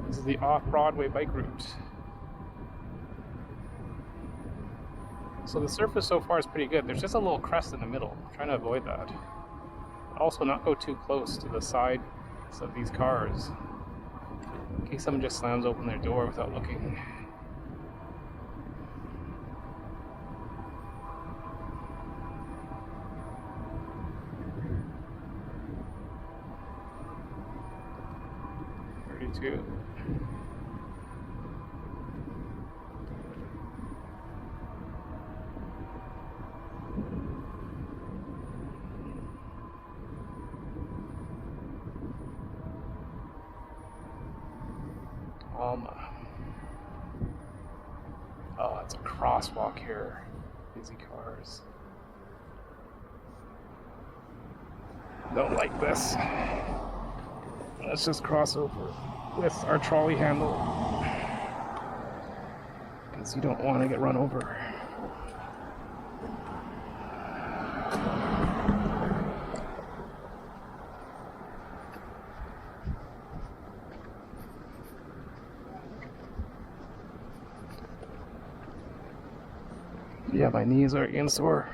This is the off-Broadway bike route. So the surface so far is pretty good. There's just a little crest in the middle. I'm trying to avoid that. Also, not go too close to the sides of these cars, in case someone just slams open their door without looking. .32. Oh, it's a crosswalk here. Busy cars. Don't like this. Let's just cross over with our trolley handle, because you don't want to get run over. Yeah, my knees are getting sore.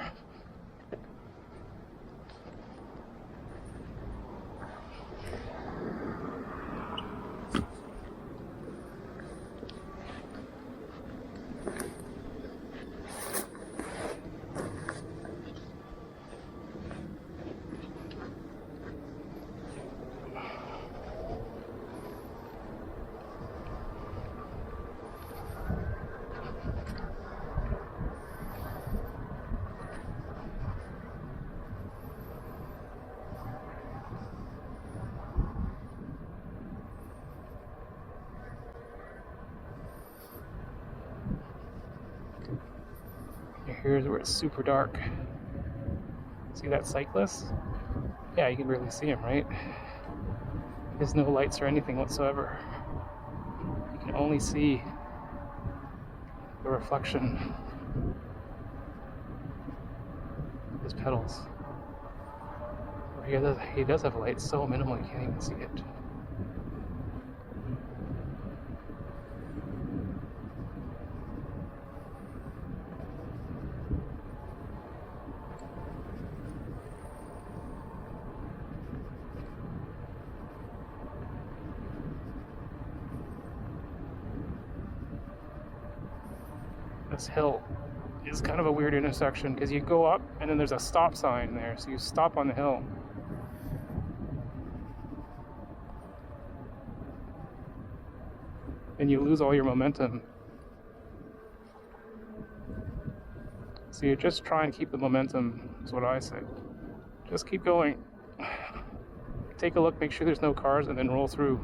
Here's where it's super dark. See that cyclist? Yeah, you can barely see him, right? There's no lights or anything whatsoever. You can only see the reflection of his pedals. He does have lights, so minimal you can't even see it. This hill is kind of a weird intersection because you go up and then there's a stop sign there, so you stop on the hill. And you lose all your momentum. So you just try and keep the momentum, is what I say. Just keep going. Take a look, make sure there's no cars, and then roll through.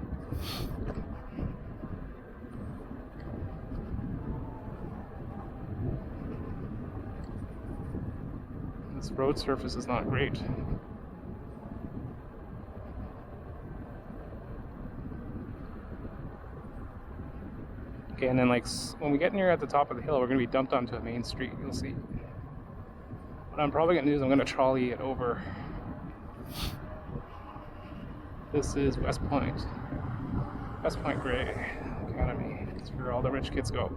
This road surface is not great. Okay, and then like when we get near at the top of the hill, we're going to be dumped onto a main street, you'll see. What I'm probably going to do is I'm going to trolley it over. This is West Point. West Point Gray. Okay. Academy. It's where all the rich kids go.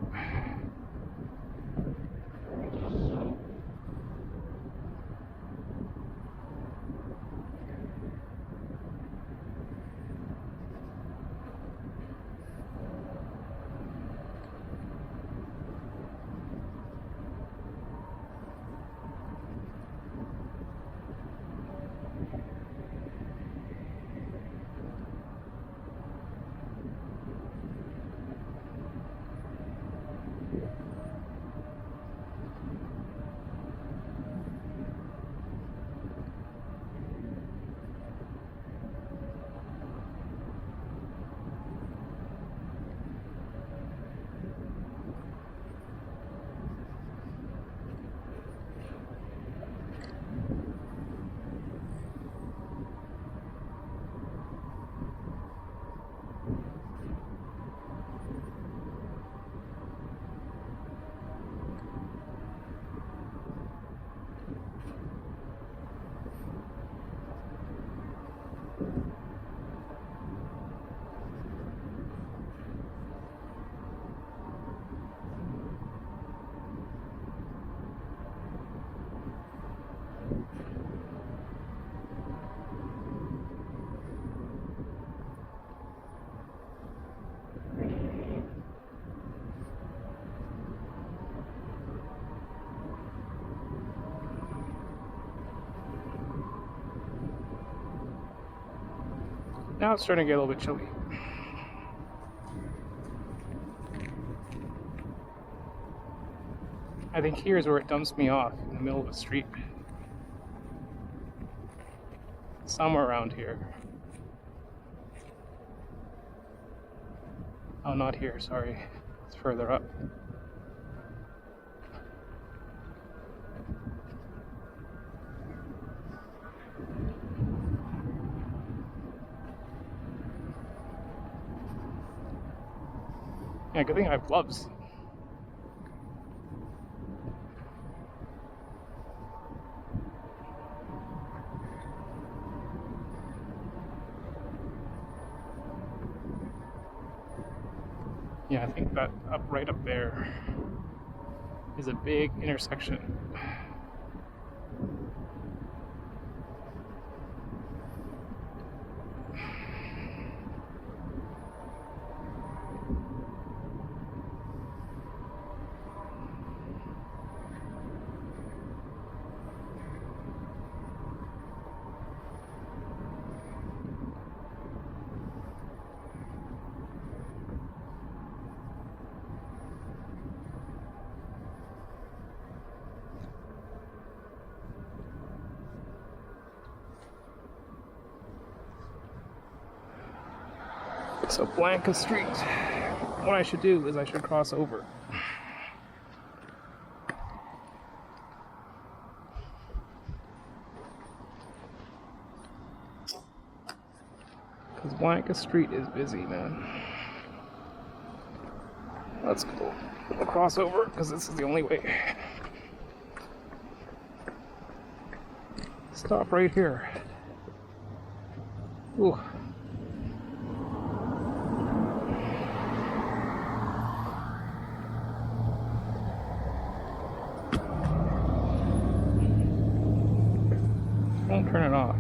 Now it's starting to get a little bit chilly. I think here's where it dumps me off, in the middle of the street. Somewhere around here. Oh, not here, sorry. It's further up. Yeah, good thing I have gloves. Yeah, I think that right up there is a big intersection. So Blanca Street, what I should do is I should cross over. Because Blanca Street is busy, man. Let's go. I'll cross over because this is the only way. Stop right here. Ooh. Don't turn it off.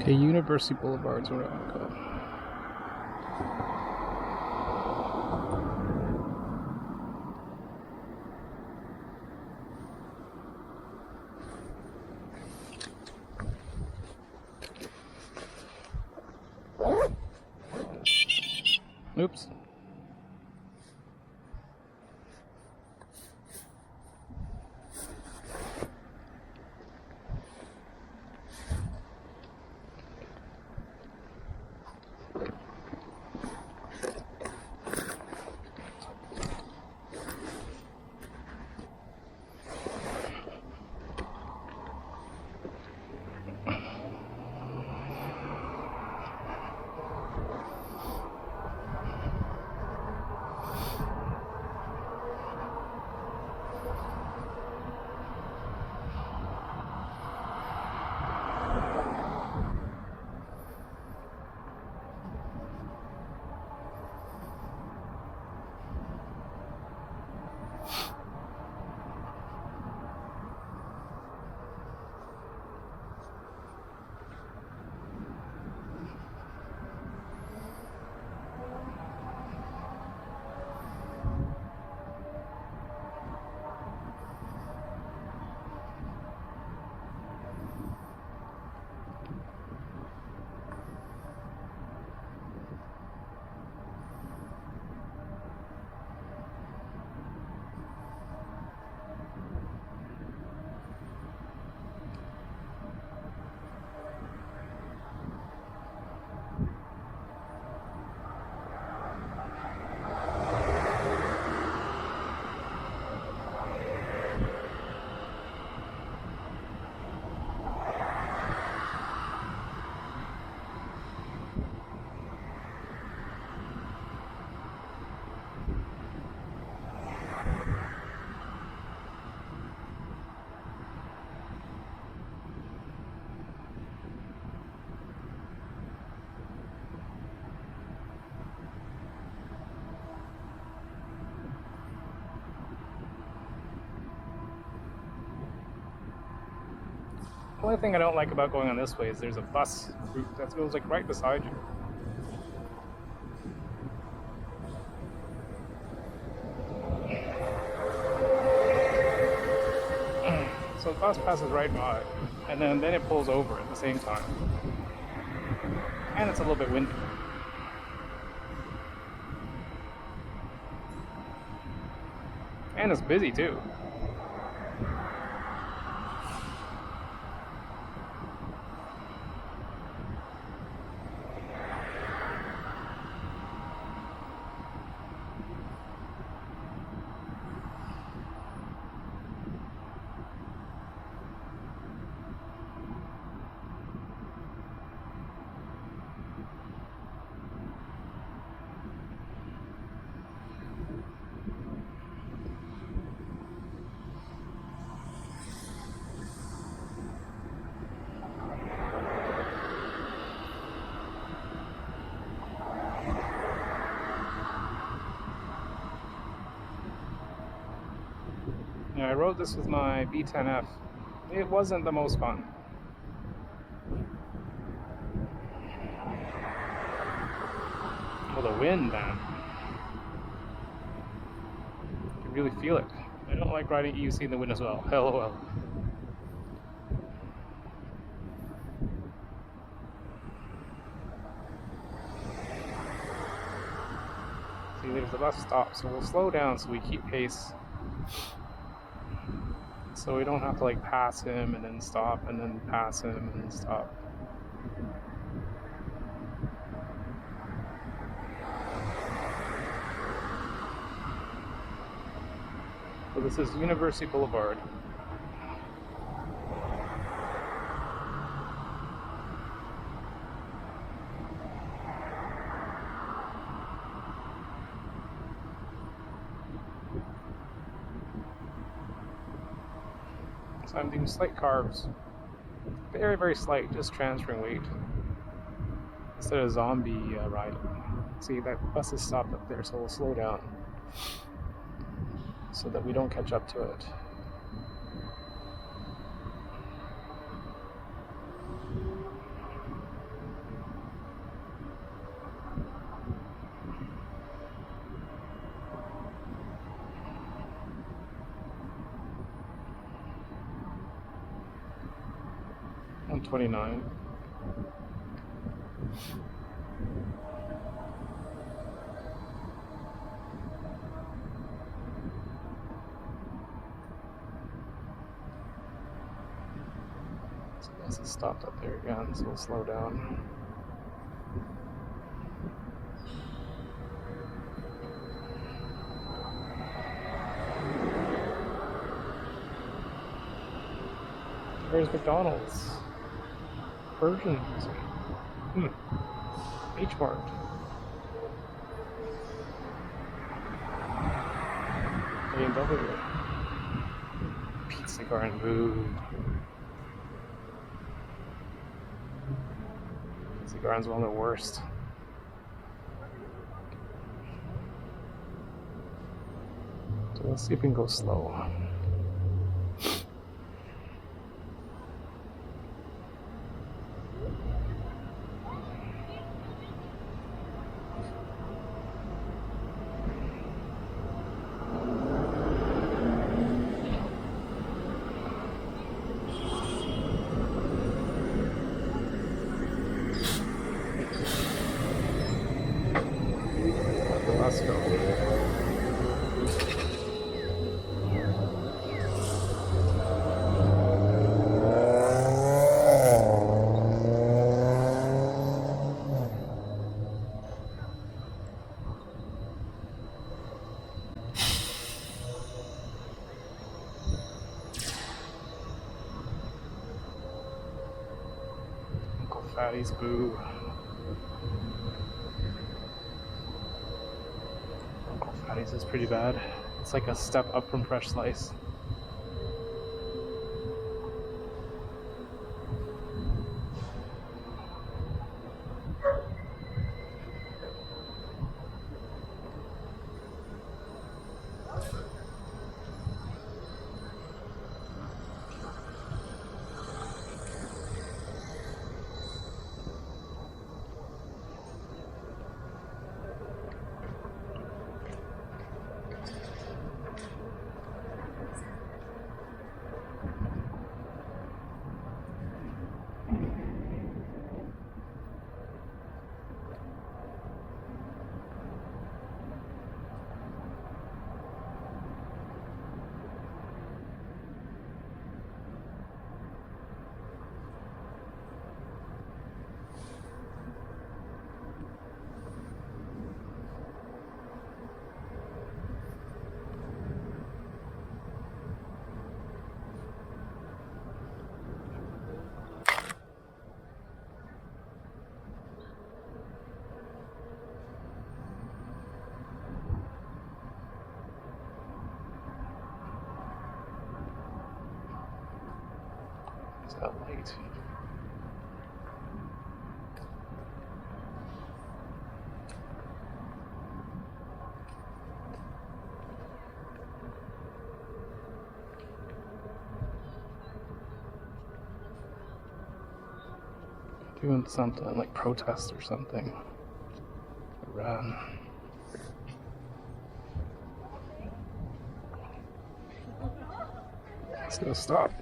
Okay, University Boulevard's where I want to go. Oops. The only thing I don't like about going on this way is there's a bus route that goes like right beside you. So the bus passes right by, and then it pulls over at the same time. And it's a little bit windy. And it's busy too. Now, I rode this with my B10F. It wasn't the most fun. Well, the wind, man. You can really feel it. I don't like riding EUC in the wind as well. LOL. See, there's the bus stop, so we'll slow down so we keep pace. So we don't have to like pass him and then stop and then pass him and then stop. So this is University Boulevard. So I'm doing slight carbs. Very, very slight, just transferring weight. Instead of zombie riding. See, that bus is stopped up there, so we'll slow down. So that we don't catch up to it. 129. So this is stopped up there again, so we'll slow down. There's McDonald's. Persian music. H Mart. BMW. Pizza Garden. Boo. Pizza Garden's one of the worst. So let's see if we can go slow. Let's go. Uncle Fatty's boo. Fatty's is pretty bad. It's like a step up from Fresh Slice. Is that light? Doing something like protest or something. Run. It's gonna stop.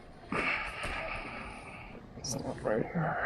Stop right here.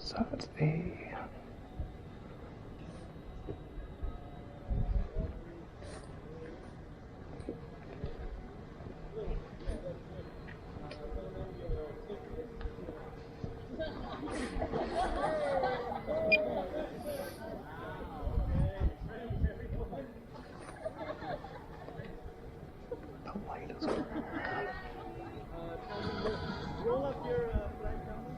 So that's A. The light is over. Roll up your flight number.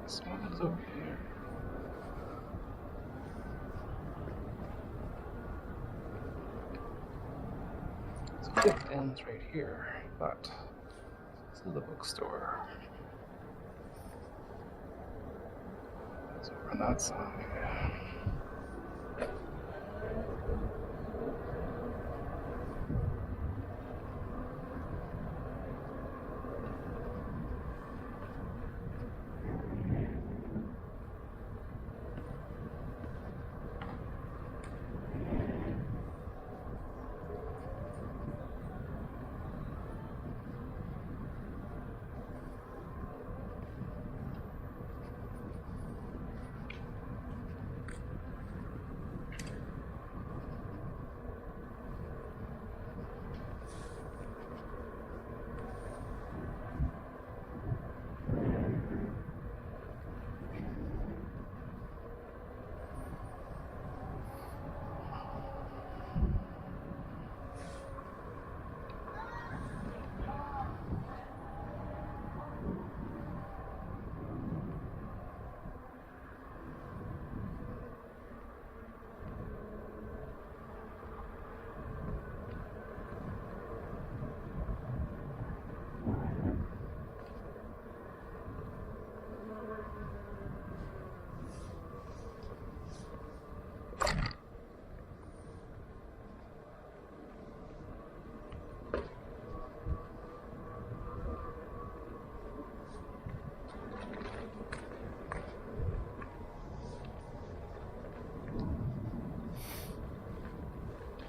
This one is over here. So it ends right here, but this is the bookstore. It's over on that side.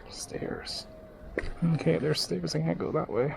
Stairs. Okay, there's stairs. I can't go that way.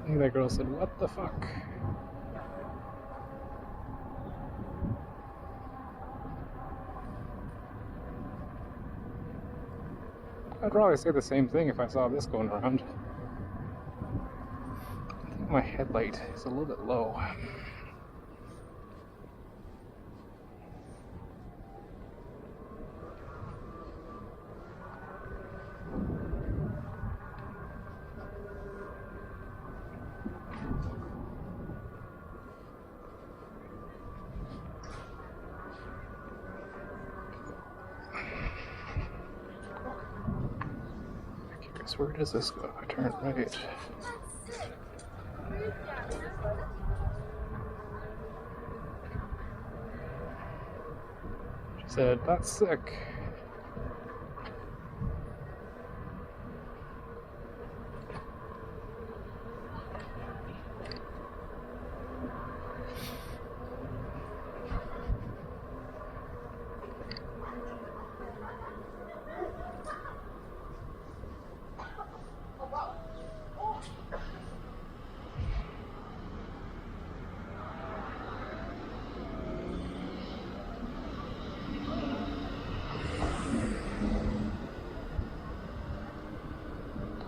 I think that girl said, "What the fuck?" I'd probably say the same thing if I saw this going around. I think my headlight is a little bit low. Where does this go? I turn right. She said, "That's sick."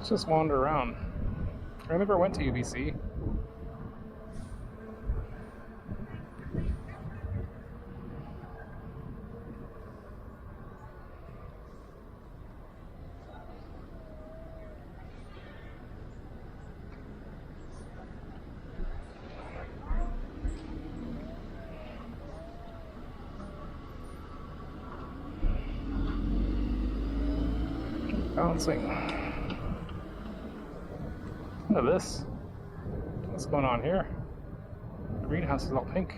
Just wander around. I never went to UBC. Bouncing. Look at this. What's going on here? The greenhouse is all pink.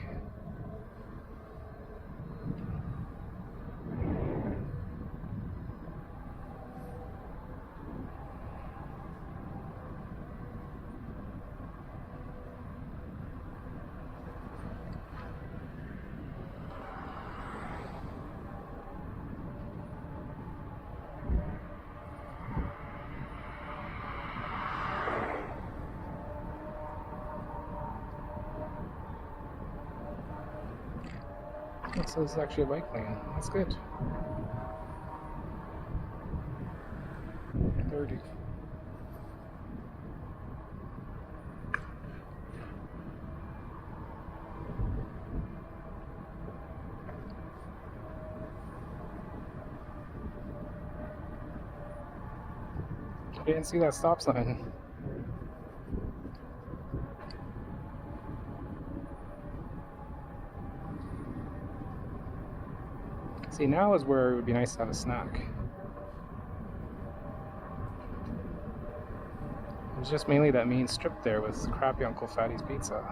So this is actually a bike lane. That's good. 30. I didn't see that stop sign. See, now is where it would be nice to have a snack. It's just mainly that main strip there with crappy Uncle Fatty's Pizza.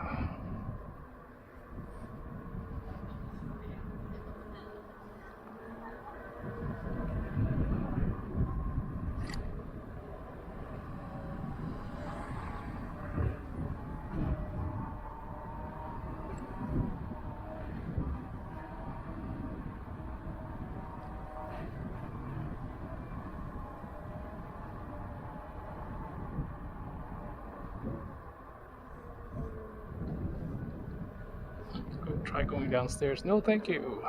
Try going downstairs. No, thank you.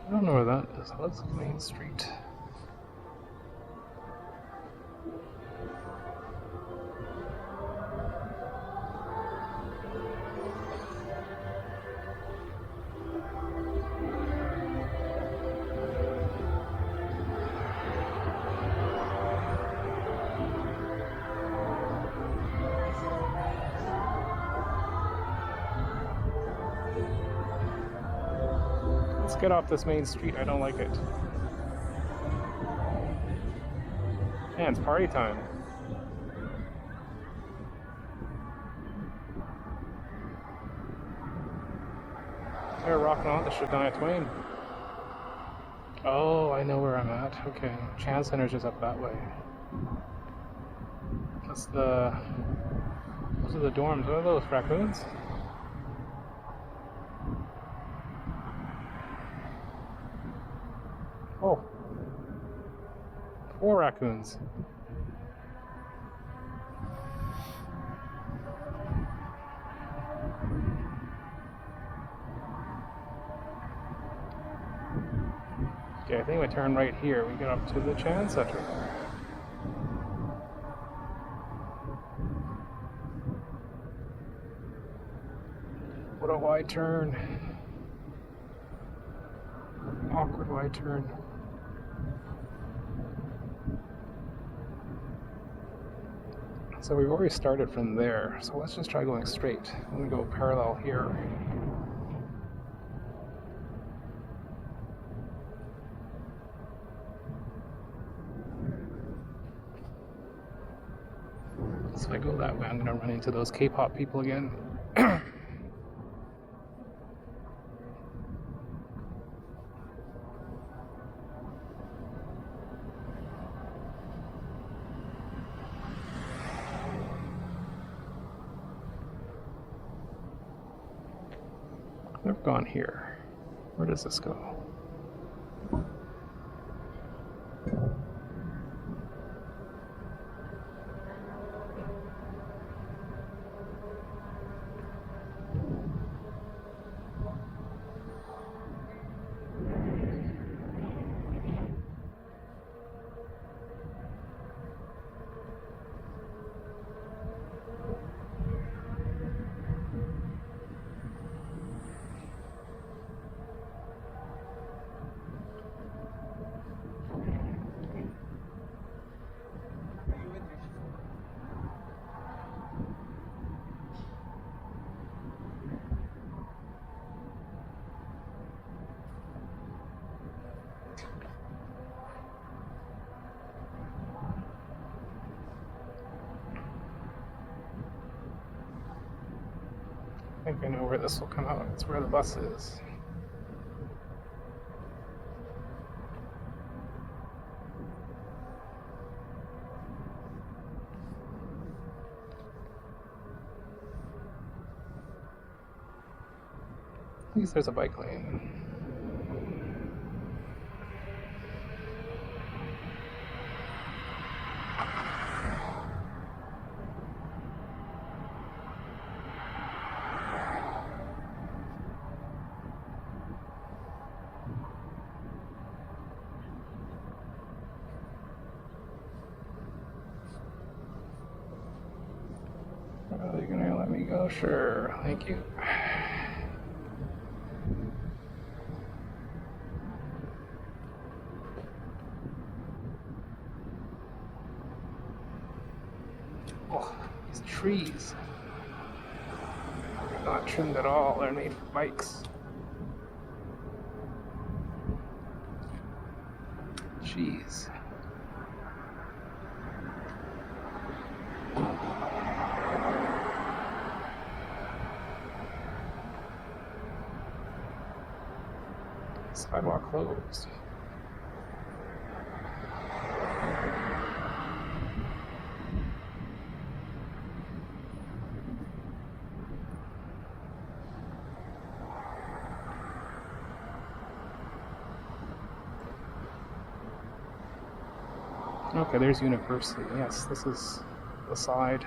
I don't know where that is. Let's Main Street. Let's get off this main street. I don't like it. Man, it's party time. They're rocking on the Shania Twain. Oh, I know where I'm at. Okay, Chan Center's just up that way. That's the... Those are the dorms. What are those, raccoons? 4 raccoons. Okay, I think we turn right here. We get up to the Chan Center. What a wide turn. Awkward wide turn. So we've already started from there, so let's just try going straight. I'm going to go parallel here. So if I go that way, I'm going to run into those K-pop people again. I've gone here. Where does this go? I think I know where this will come out. It's where the bus is. At least there's a bike lane. Are you gonna let me go? Sure, thank you. Oh, these trees. They're not trimmed at all, they're made for bikes. Jeez. Sidewalk closed. Okay, there's University. Yes, this is the side.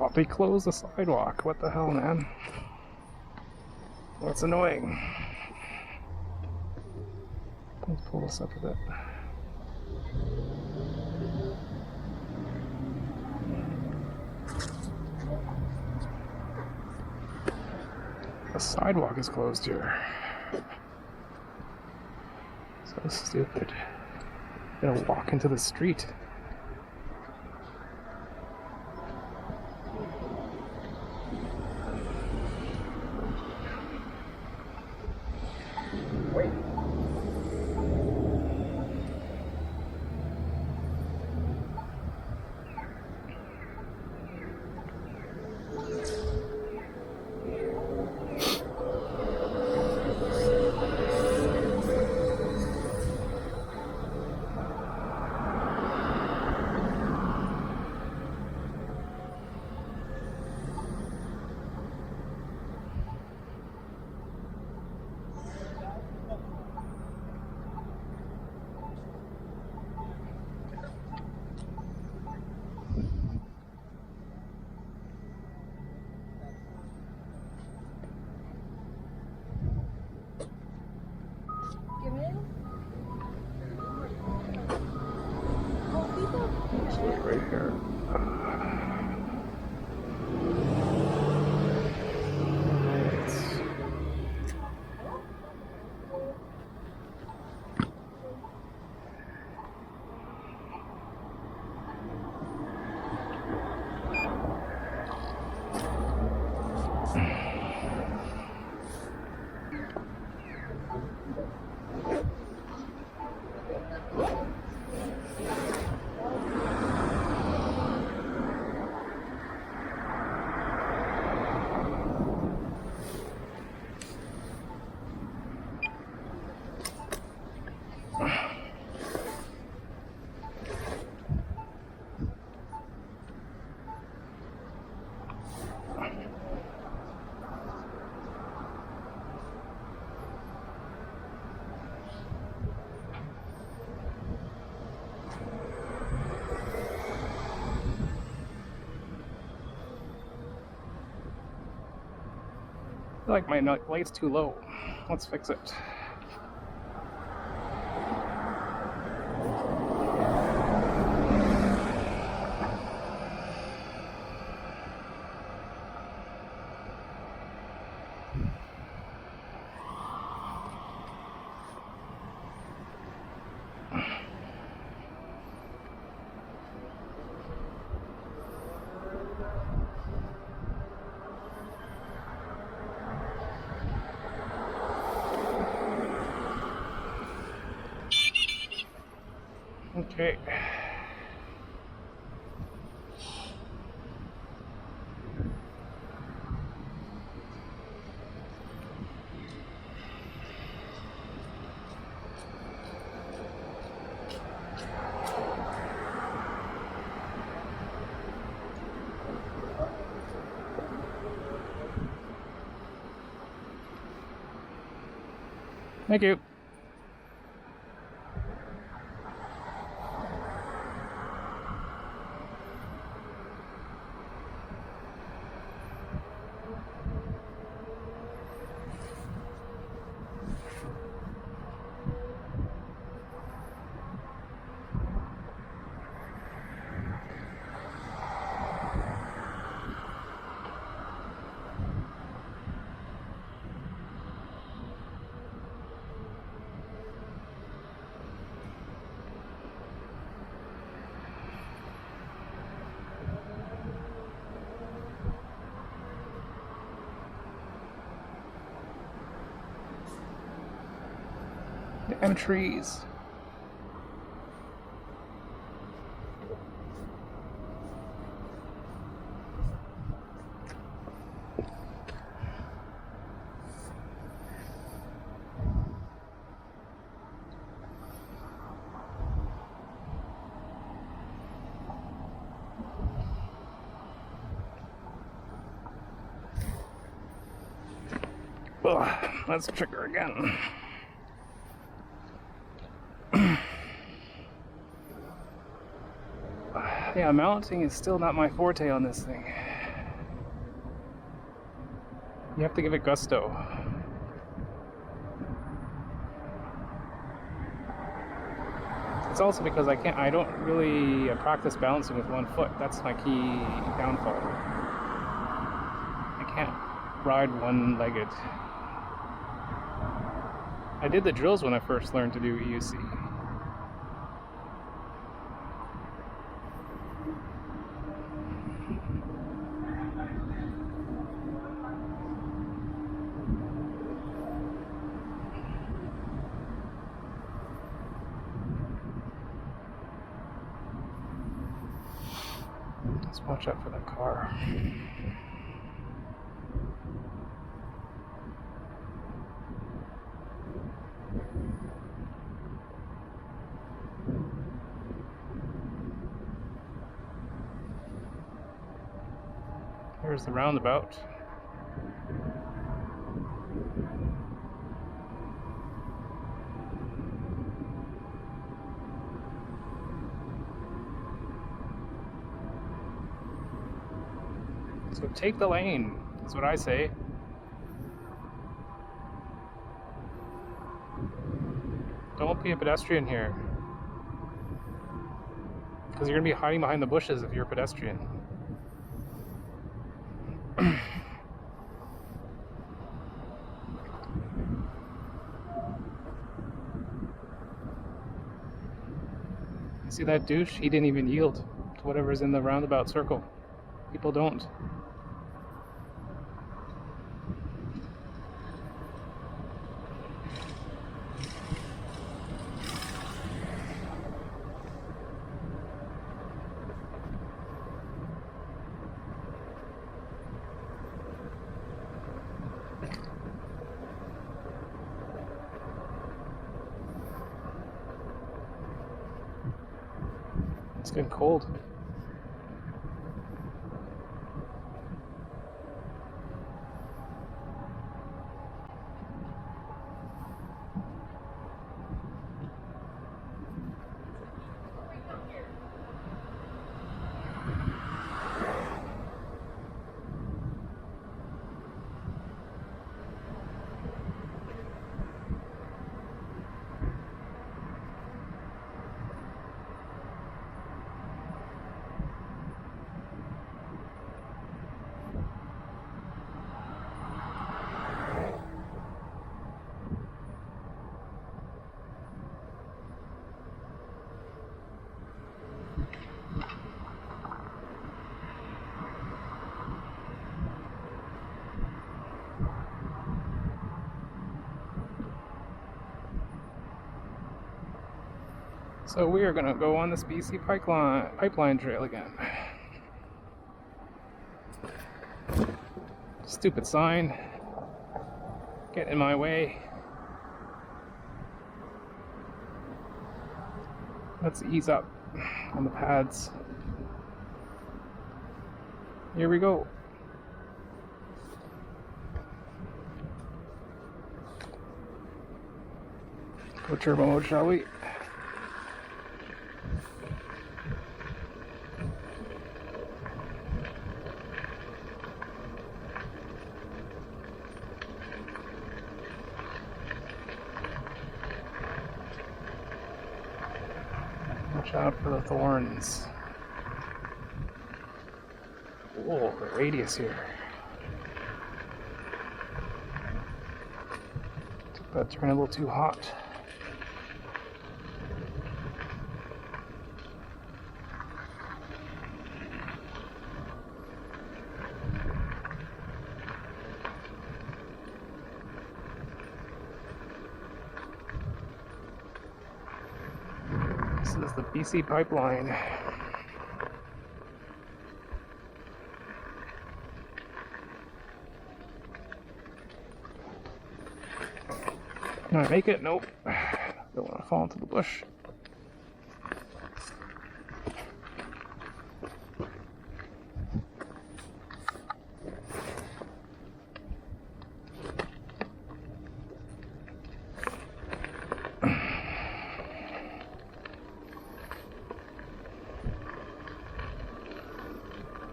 Oh, they closed the sidewalk. What the hell, man? That's annoying. Let's pull this up a bit. The sidewalk is closed here. So stupid. I'm gonna walk into the street. Wait. here. I feel like my light's too low. Let's fix it. Okay. Thank you. Damn trees. Ugh, let's trigger again. Yeah, mounting is still not my forte on this thing. You have to give it gusto. It's also because I don't really practice balancing with one foot. That's my key downfall. I can't ride one-legged. I did the drills when I first learned to do EUC. Let's watch out for that car. Here's the roundabout. So take the lane, that's what I say. Don't be a pedestrian here. because you're going to be hiding behind the bushes if you're a pedestrian. See that douche? He didn't even yield to whatever's in the roundabout circle. People don't. It's getting cold. So we are going to go on this BC pipeline trail again. Stupid sign. Get in my way. Let's ease up on the pads. Here we go. Go turbo mode, shall we? Watch out for the thorns. Whoa, the radius here. Took that turn a little too hot. This is the BC pipeline. Can I make it? Nope. Don't want to fall into the bush.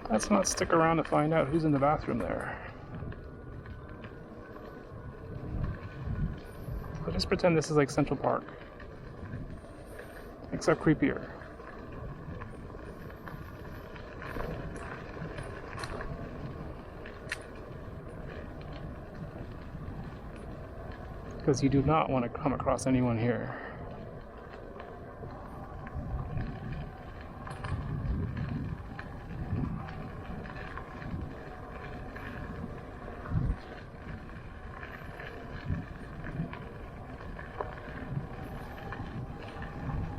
Let's not stick around to find out who's in the bathroom there. But just pretend this is like Central Park. Except creepier. Because you do not want to come across anyone here.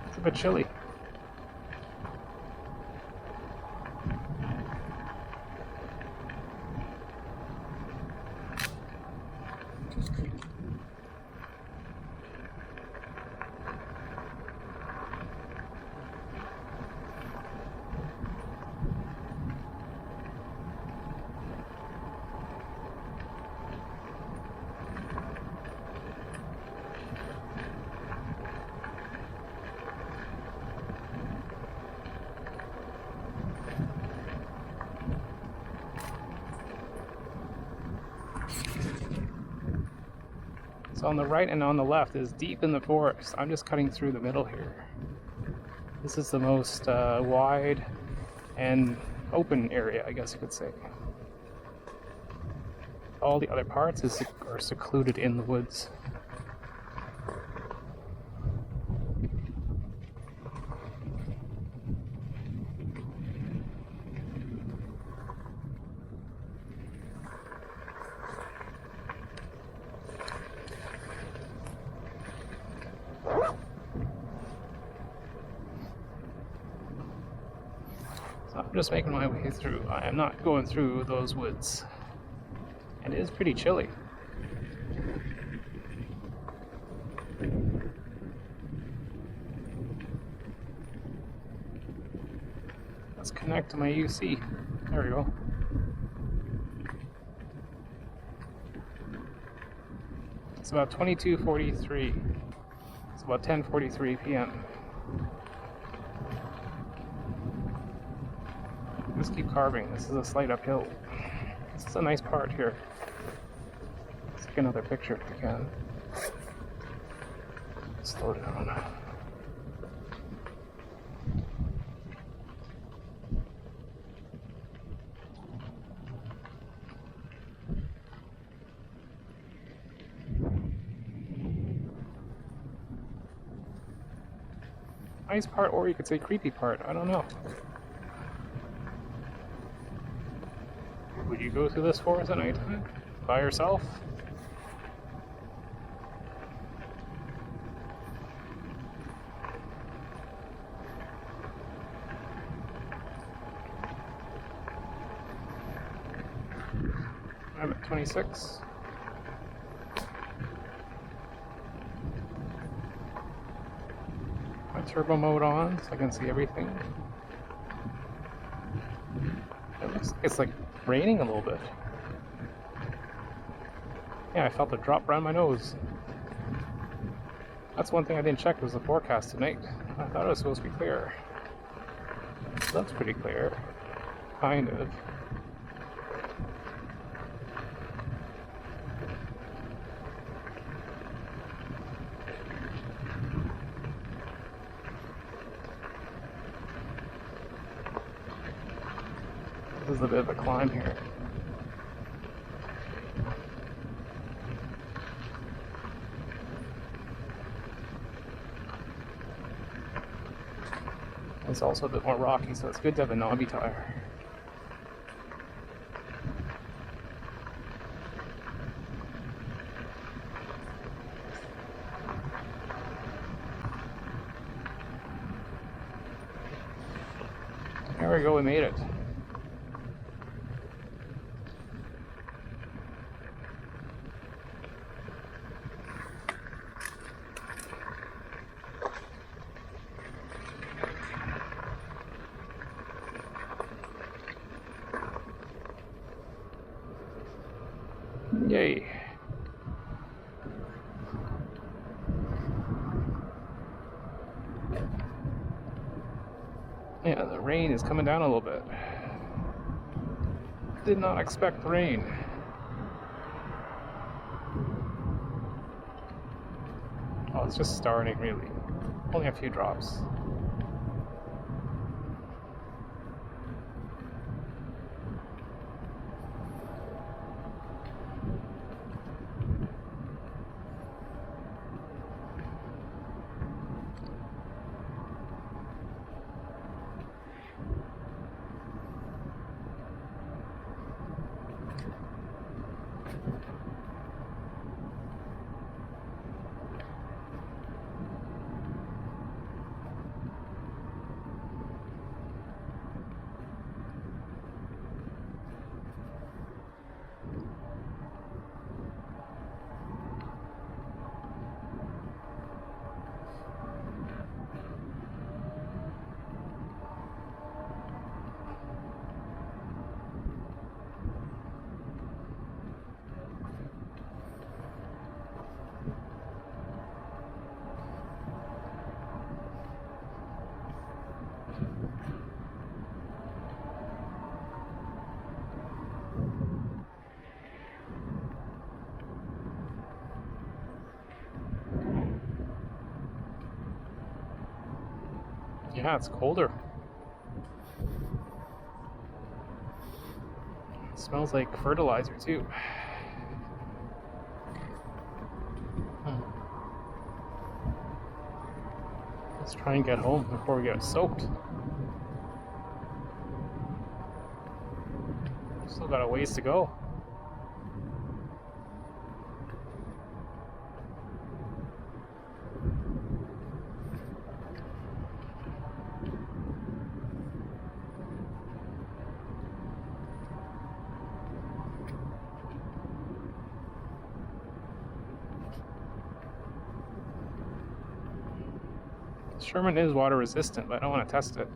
It's a bit chilly. So on the right and on the left is deep in the forest. I'm just cutting through the middle here. This is the most wide and open area, I guess you could say. All the other parts are secluded in the woods. So I'm just making my way through. I am not going through those woods. And it is pretty chilly. Let's connect to my UC. There we go. It's about 22:43. It's about 10:43 p.m. Just keep carving. This is a slight uphill. This is a nice part here. Let's take another picture if we can. Slow down. Nice part, or you could say creepy part. I don't know. Would you go through this forest at night by yourself? I'm at 26. My turbo mode on so I can see everything. It looks like it's like raining a little bit. Yeah, I felt a drop around my nose. That's one thing I didn't check was the forecast tonight. I thought it was supposed to be clear. It looks pretty clear. Kind of. This is a bit of a climb here. It's also a bit more rocky, so it's good to have a knobby tire. There we go, we made it. Yay. Yeah, the rain is coming down a little bit. Did not expect rain. Oh, it's just starting really. Only a few drops. Yeah, it's colder. It smells like fertilizer too. Let's try and get home before we get soaked. Still got a ways to go. Sherman is water resistant, but I don't want to test it.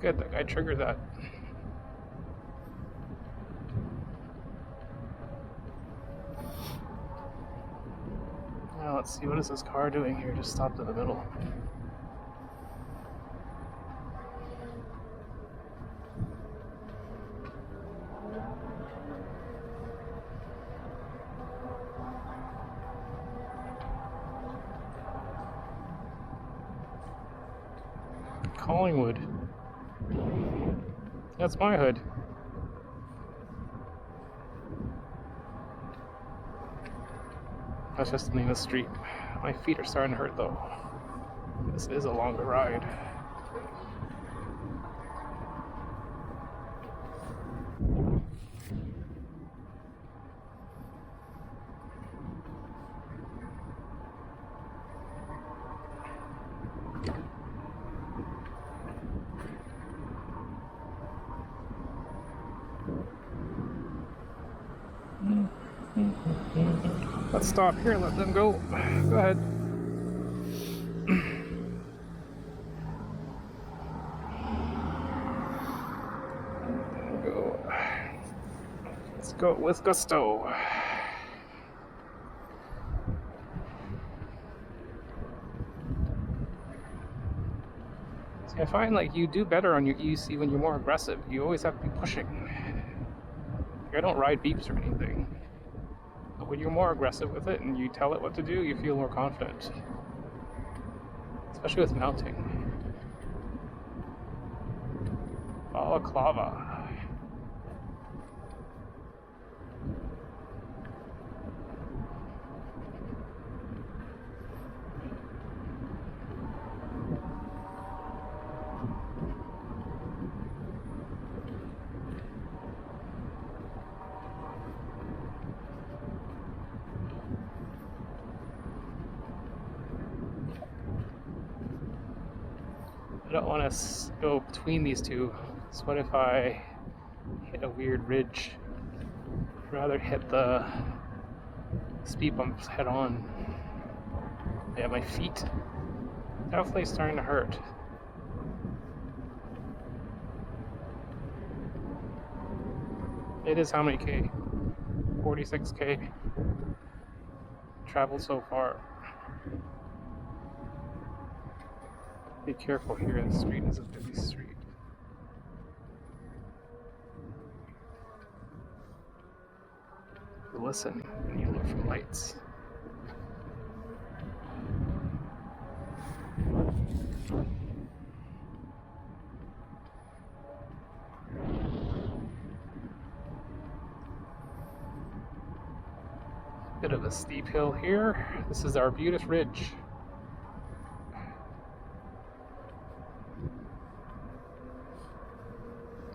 Good, that guy triggered that. Now let's see, what is this car doing here? Just stopped in the middle. Collingwood. That's my hood. That's just the name of the street. My feet are starting to hurt though. This is a longer ride. Let's stop here, let them go. Go ahead. Go. Let's go with gusto. See, I find like you do better on your EUC when you're more aggressive. You always have to be pushing. I don't ride beeps or anything. When you're more aggressive with it and you tell it what to do, you feel more confident. Especially with mounting. Balaclava. I don't want to go between these two. So what if I hit a weird ridge? I'd rather hit the speed bumps head on. Yeah, my feet definitely starting to hurt. It is how many K? 46K. Traveled so far. Be careful here, the street is a busy street. listen when you look for lights. Bit of a steep hill here. This is Arbutus Ridge.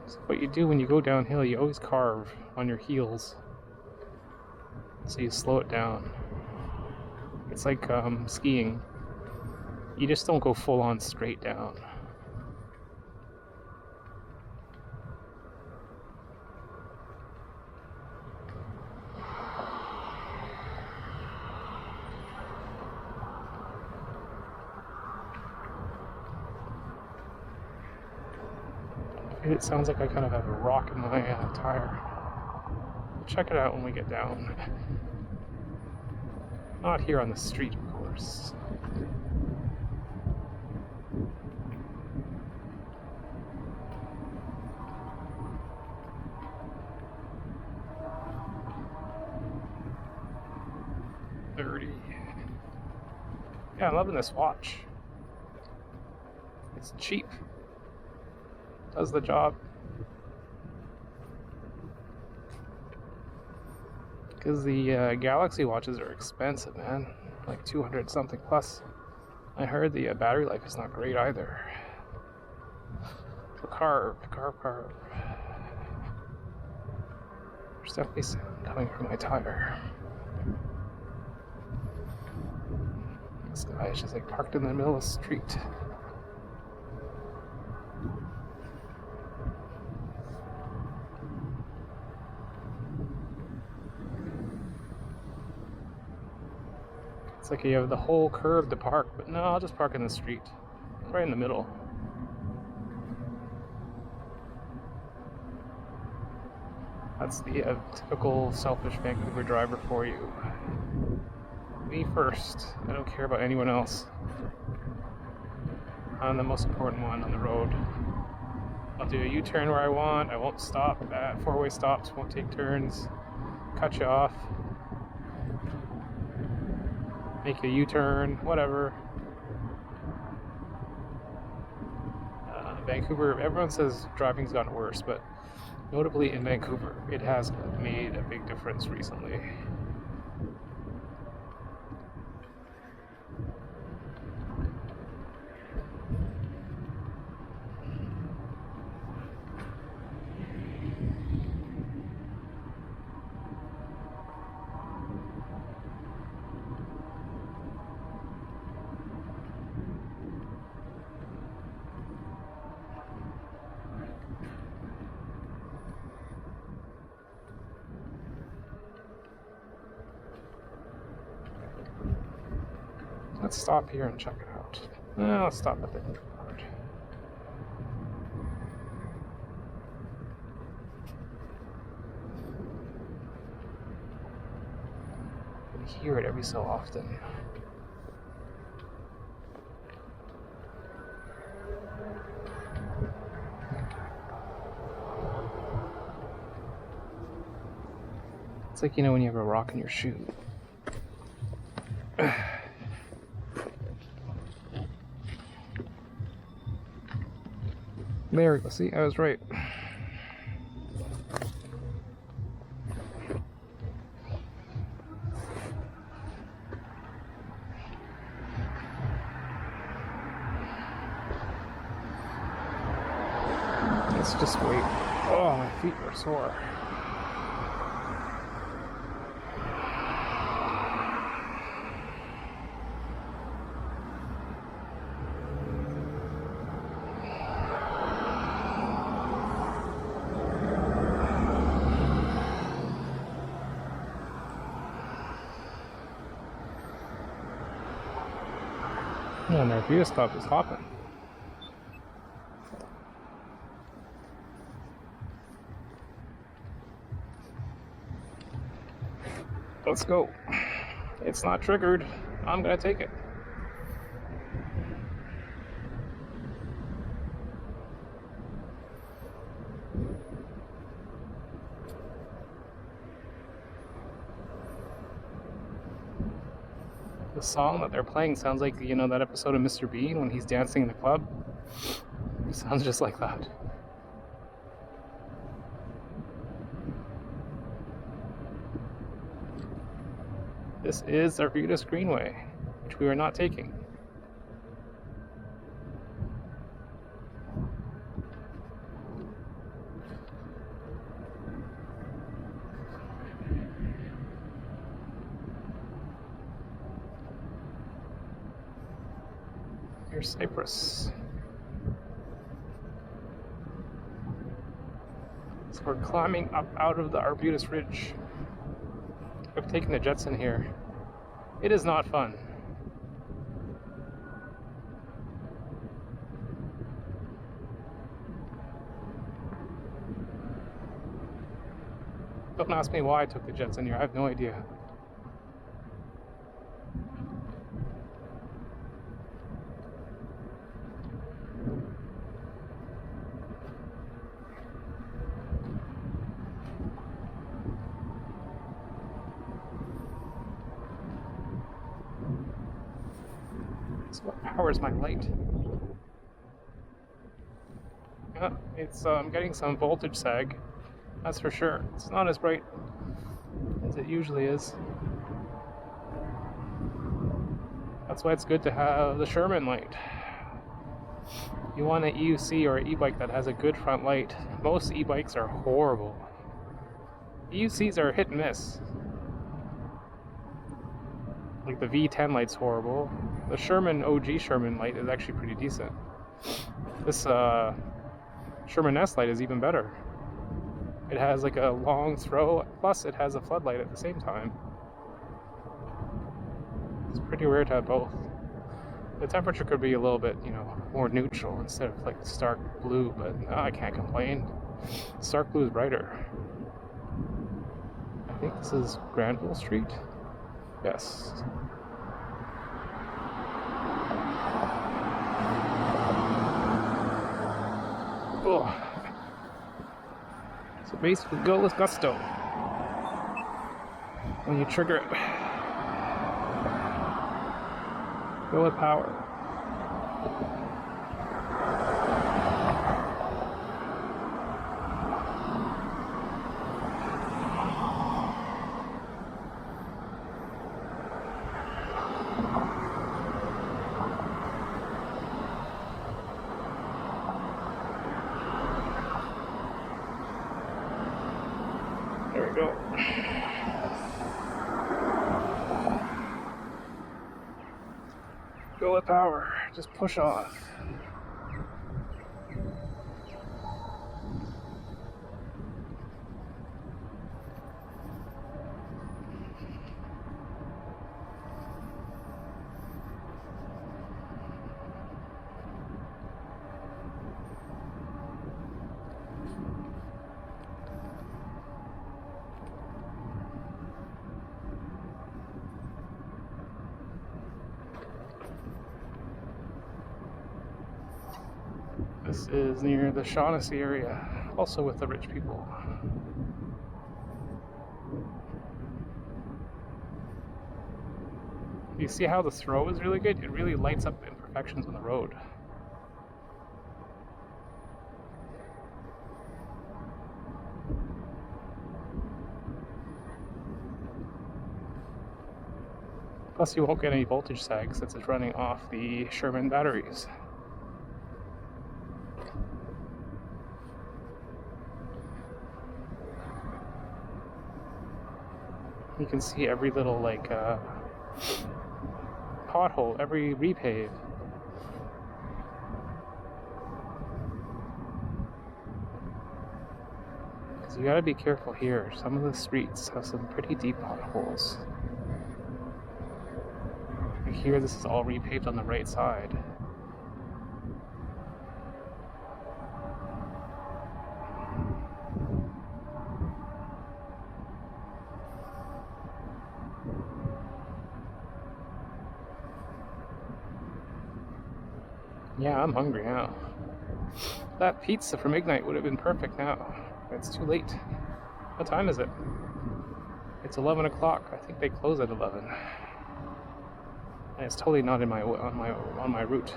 So what you do when you go downhill, you always carve on your heels. So you slow it down. It's like skiing. You just don't go full on straight down. It sounds like I kind of have a rock in my tire. Check it out when we get down. Not here on the street, of course. Yeah, I'm loving this watch. It's cheap. Does the job. Because the Galaxy watches are expensive, man. Like 200 something plus. I heard the battery life is not great either. So carve. There's definitely sound coming from my tire. This guy is just like parked in the middle of the street. It's like you have the whole curve to park, but no, I'll just park in the street. Right in the middle. That's the typical selfish Vancouver driver for you. Me first. I don't care about anyone else. I'm the most important one on the road. I'll do a U-turn where I want. I won't stop at four-way stops, won't take turns, cut you off. Make a U-turn, whatever. Vancouver, everyone says driving's gotten worse, but notably in Vancouver, it has made a big difference recently. Let's stop here and check it out. Let's stop at the part. I hear it every so often. It's like, you know, when you have a rock in your shoe. There we go. See, I was right. Let's just wait. Oh, my feet are sore. Yeah, and their view stop is hopping. Let's go. It's not triggered. I'm gonna take it. The song that they're playing sounds like, you know, that episode of Mr. Bean when he's dancing in the club. It sounds just like that. This is Arbutus Greenway, which we are not taking. Here's Cyprus. So we're climbing up out of the Arbutus Ridge. I've taken the Jetson here. It is not fun. Don't ask me why I took the Jetson here. I have no idea. So what powers my light? Yeah, it's getting some voltage sag. That's for sure. It's not as bright as it usually is. That's why it's good to have the Sherman light. You want an EUC or an e-bike that has a good front light. Most e-bikes are horrible. EUCs are hit and miss. Like the V10 light's horrible. The Sherman OG Sherman light is actually pretty decent. This Sherman S light is even better. It has like a long throw, plus it has a floodlight at the same time. It's pretty rare to have both. The temperature could be a little bit, you know, more neutral instead of like stark blue, but no, I can't complain. Stark blue is brighter. I think this is Granville Street. Yes. Oh. So basically, go with gusto when you trigger it. Go with power. There we go. Go with power. Just push off. This is near the Shaughnessy area, also with the rich people. You see how the throw is really good? It really lights up imperfections on the road. Plus you won't get any voltage sag since it's running off the Sherman batteries. You can see every little like pothole, every repave. Because you gotta be careful here. Some of the streets have some pretty deep potholes. Like here, this is all repaved on the right side. Yeah, I'm hungry now. That pizza from Ignite would have been perfect now. It's too late. What time is it? It's 11 o'clock. I think they close at 11. And it's totally not in on my route.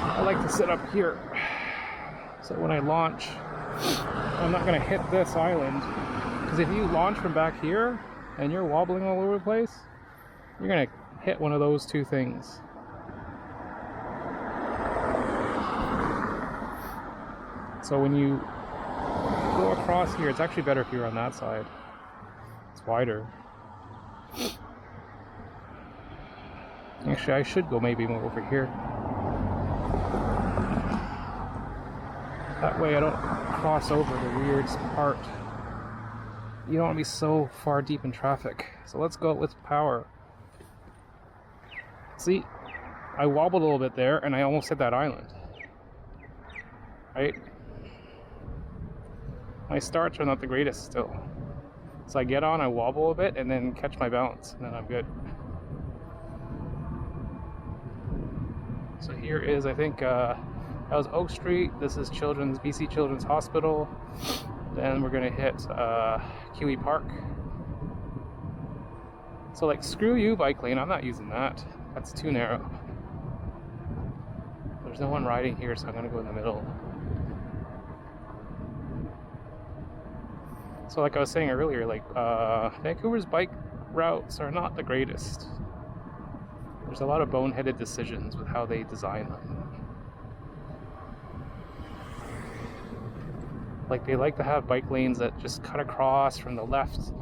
I like to sit up here, so when I launch, I'm not going to hit this island, because if you launch from back here and you're wobbling all over the place, you're going to hit one of those two things. So when you go across here, it's actually better if you're on that side. It's wider. Actually, I should go maybe more over here. That way I don't cross over the weird part. You don't want to be so far deep in traffic. So let's go with power. See, I wobbled a little bit there and I almost hit that island. Right? My starts are not the greatest still. So I get on, I wobble a bit, and then catch my balance, and then I'm good. So here is, I think, that was Oak Street. This is BC Children's Hospital. Then we're gonna hit Kiwi Park. So like, screw you, bike lane, I'm not using that. That's too narrow. There's no one riding here, so I'm gonna go in the middle. So like I was saying earlier, like Vancouver's bike routes are not the greatest. There's a lot of boneheaded decisions with how they design them. Like they like to have bike lanes that just cut across from the left.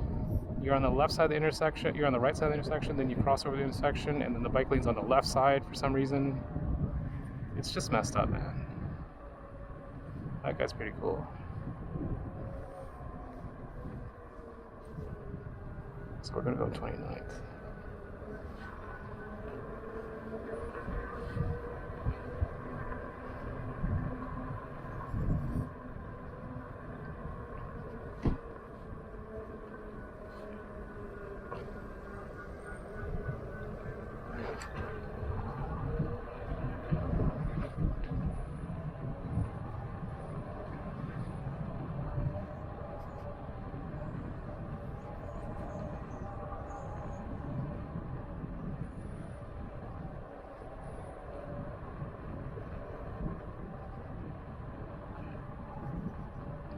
You're on the left side of the intersection, you're on the right side of the intersection, then you cross over the intersection, and then the bike lane's on the left side for some reason. It's just messed up, man. That guy's pretty cool. So we're gonna go 29th.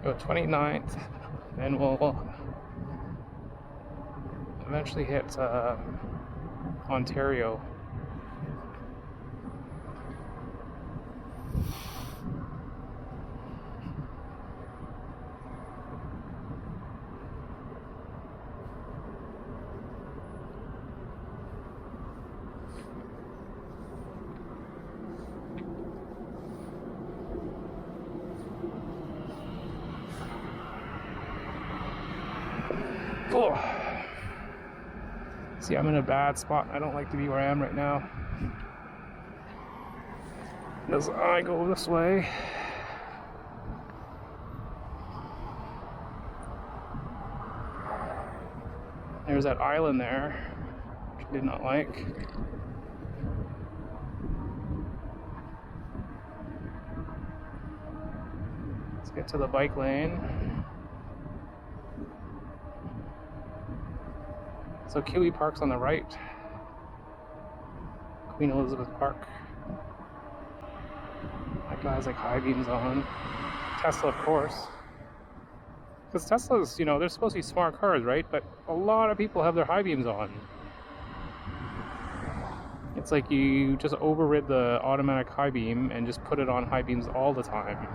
Go 29th, then we'll eventually hit Ontario. Oh. See, I'm in a bad spot. I don't like to be where I am right now. As I go this way. There's that island there, which I did not like. Let's get to the bike lane. So Kiwi Park's on the right. Queen Elizabeth Park. That guy has like high beams on. Tesla, of course. Because Teslas, you know, they're supposed to be smart cars, right? But a lot of people have their high beams on. It's like you just overrid the automatic high beam and just put it on high beams all the time.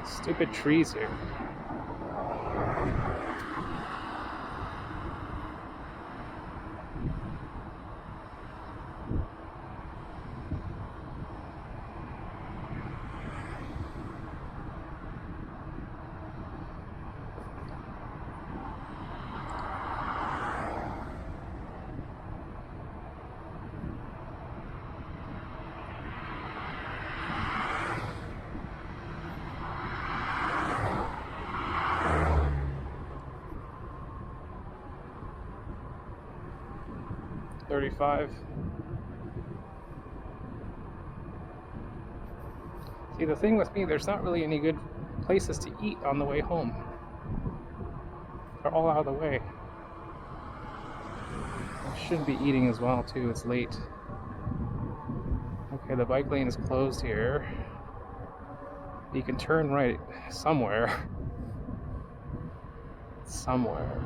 Stupid trees here. 35. See, the thing with me, there's not really any good places to eat on the way home. They're all out of the way. I should be eating as well too, it's late. Okay, the bike lane is closed here. You can turn right somewhere. Somewhere.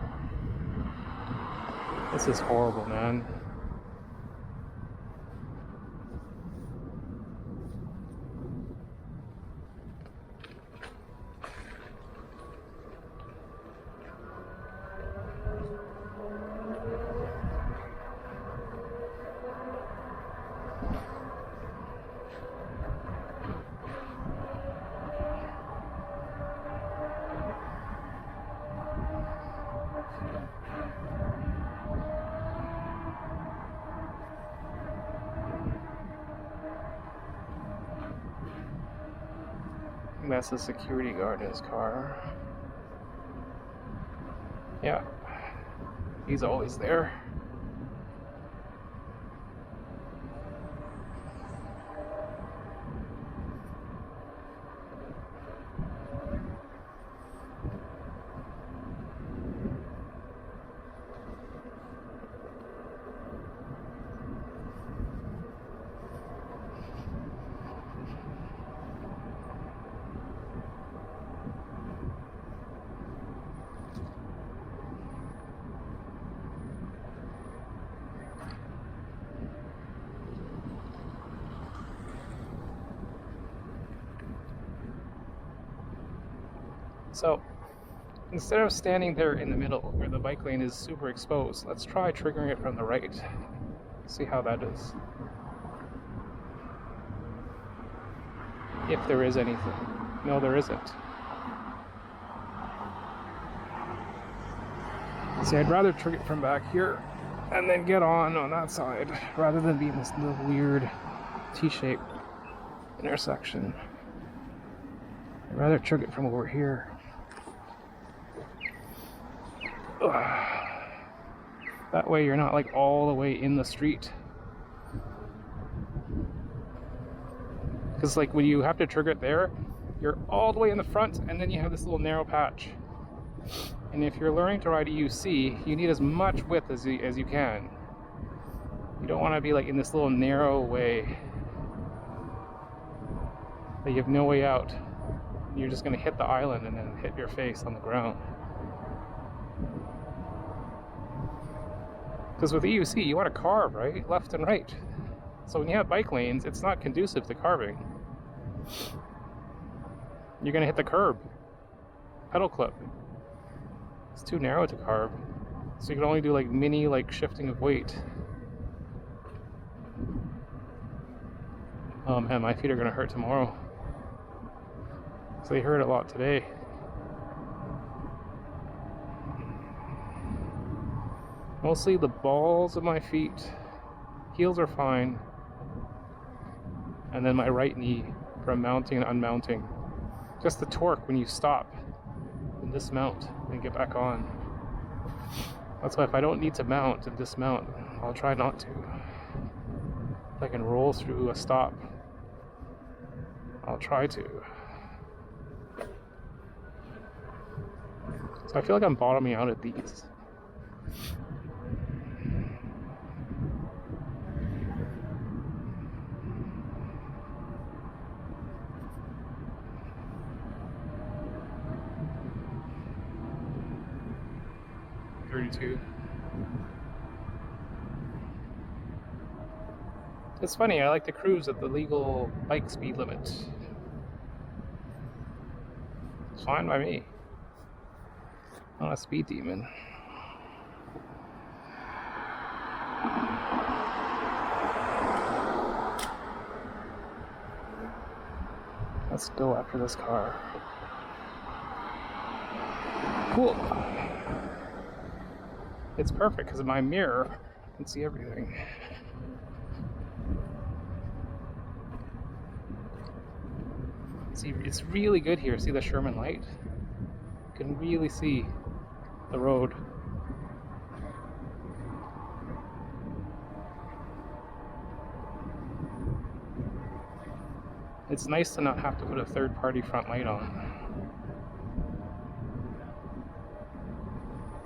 This is horrible, man. That's the security guard in his car. Yeah, he's always there. So, instead of standing there in the middle where the bike lane is super exposed, let's try triggering it from the right. See how that is. If there is anything. No, there isn't. See, I'd rather trigger it from back here and then get on that side rather than be in this little weird T-shaped intersection. I'd rather trigger it from over here. That way you're not like all the way in the street. Because like when you have to trigger it there, you're all the way in the front and then you have this little narrow patch. And if you're learning to ride a UC, you need as much width as you can. You don't want to be like in this little narrow way that you have no way out. You're just going to hit the island and then hit your face on the ground. Because with EUC, you want to carve, right? Left and right. So when you have bike lanes, it's not conducive to carving. You're going to hit the curb. Pedal clip. It's too narrow to carve. So you can only do like mini like shifting of weight. Oh man, my feet are going to hurt tomorrow. So they hurt a lot today. Mostly the balls of my feet. Heels are fine. And then my right knee from mounting and unmounting. Just the torque when you stop and dismount and get back on. That's why if I don't need to mount and dismount, I'll try not to. If I can roll through a stop, I'll try to. So I feel like I'm bottoming out at these. It's funny, I like to cruise at the legal bike speed limit. It's fine by me. I'm not a speed demon. Let's go after this car. Cool. It's perfect because of my mirror. I can see everything. See, it's really good here. See the Sherman light? You can really see the road. It's nice to not have to put a third-party front light on.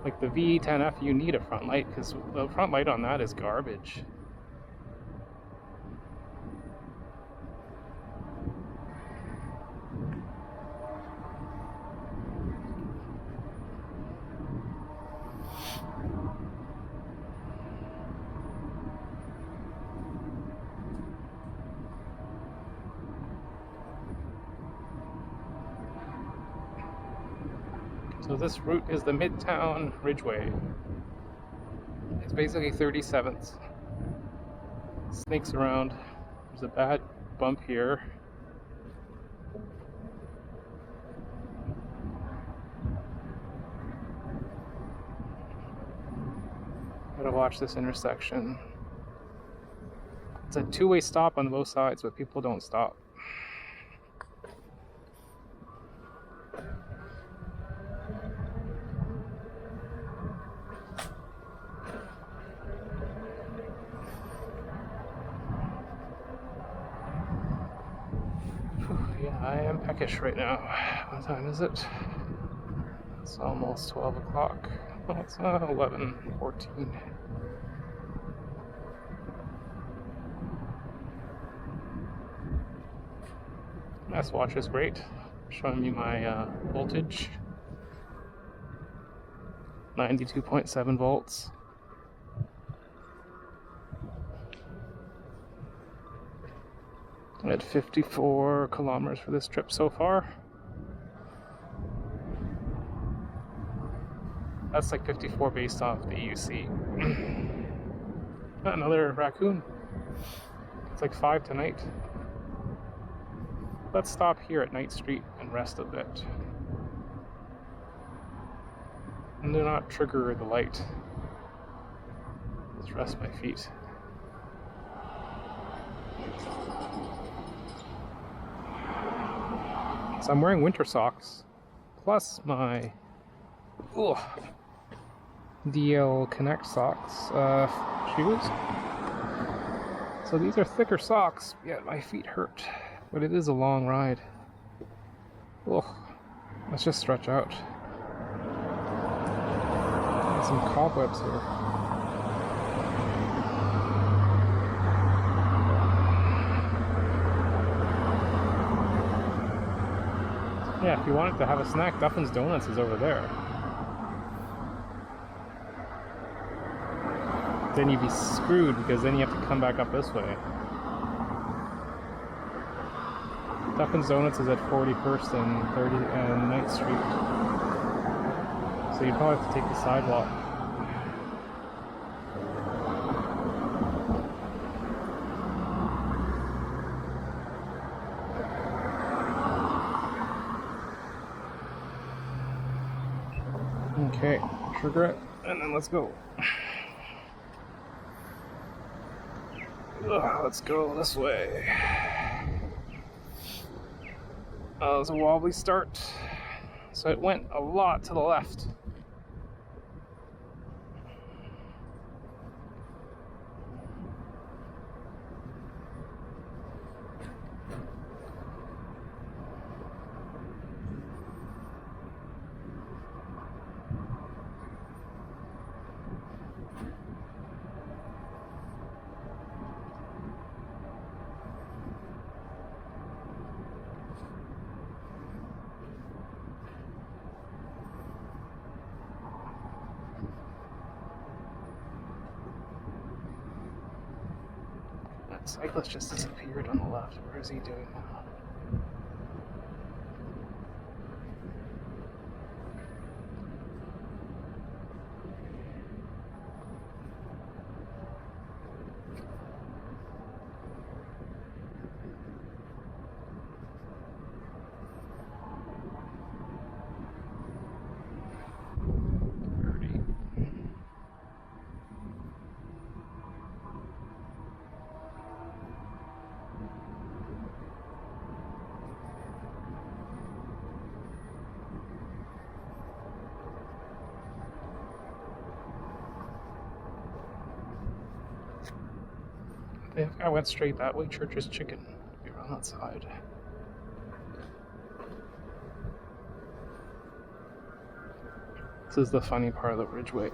Like the V10F, you need a front light because the front light on that is garbage. So this route is the Midtown Ridgeway. It's basically 37th. Snakes around. There's a bad bump here. Gotta watch this intersection. It's a two-way stop on both sides, but people don't stop. Yeah, I am peckish right now. What time is it? It's almost 12 o'clock. Oh, it's 11:14. S watch is great, showing me my voltage. 92.7 volts. I'm at 54 kilometers for this trip so far. That's like 54 based off the UC. Another raccoon. It's like 5 tonight. Let's stop here at Night Street and rest a bit. And do not trigger the light. Just rest my feet. So I'm wearing winter socks, plus my DL Connect socks, shoes. So these are thicker socks, yet my feet hurt. But it is a long ride. Let's just stretch out. There's some cobwebs here. Yeah, if you wanted to have a snack, Duffin's Donuts is over there. Then you'd be screwed because then you have to come back up this way. Duffin's Donuts is at 41st and 30th and 9th Street. So you'd probably have to take the sidewalk. Okay, trigger it, and then let's go. Let's go this way. It was a wobbly start, so it went a lot to the left. That cyclist just disappeared on the left. Where is he doing now? I went straight that way. Church's Chicken. You're on that side. This is the funny part of the Ridgeway.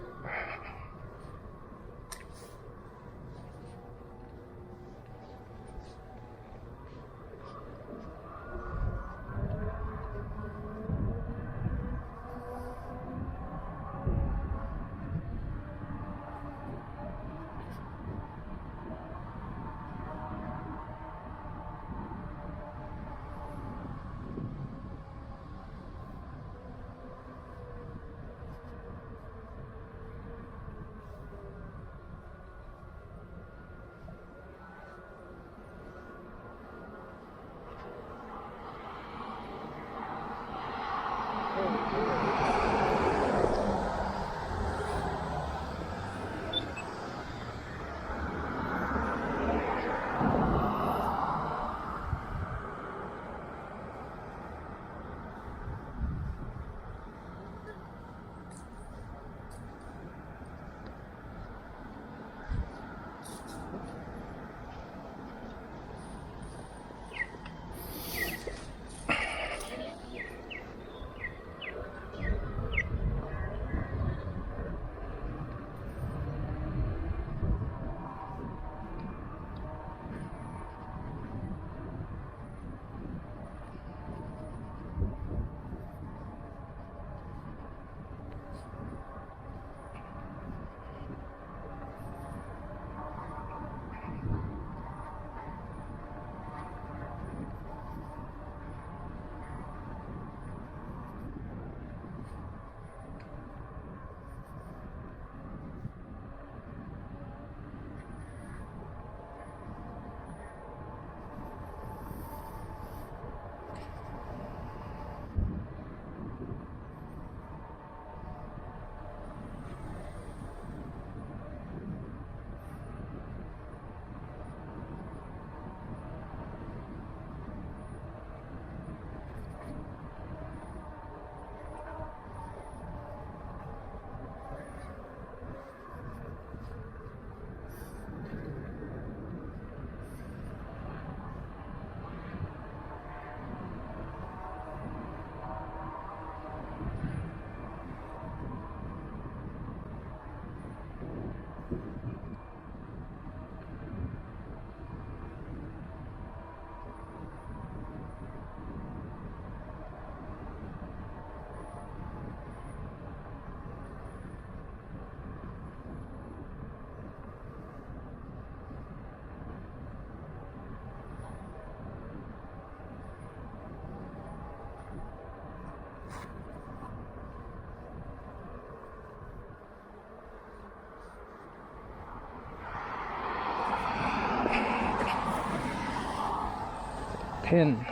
Pin.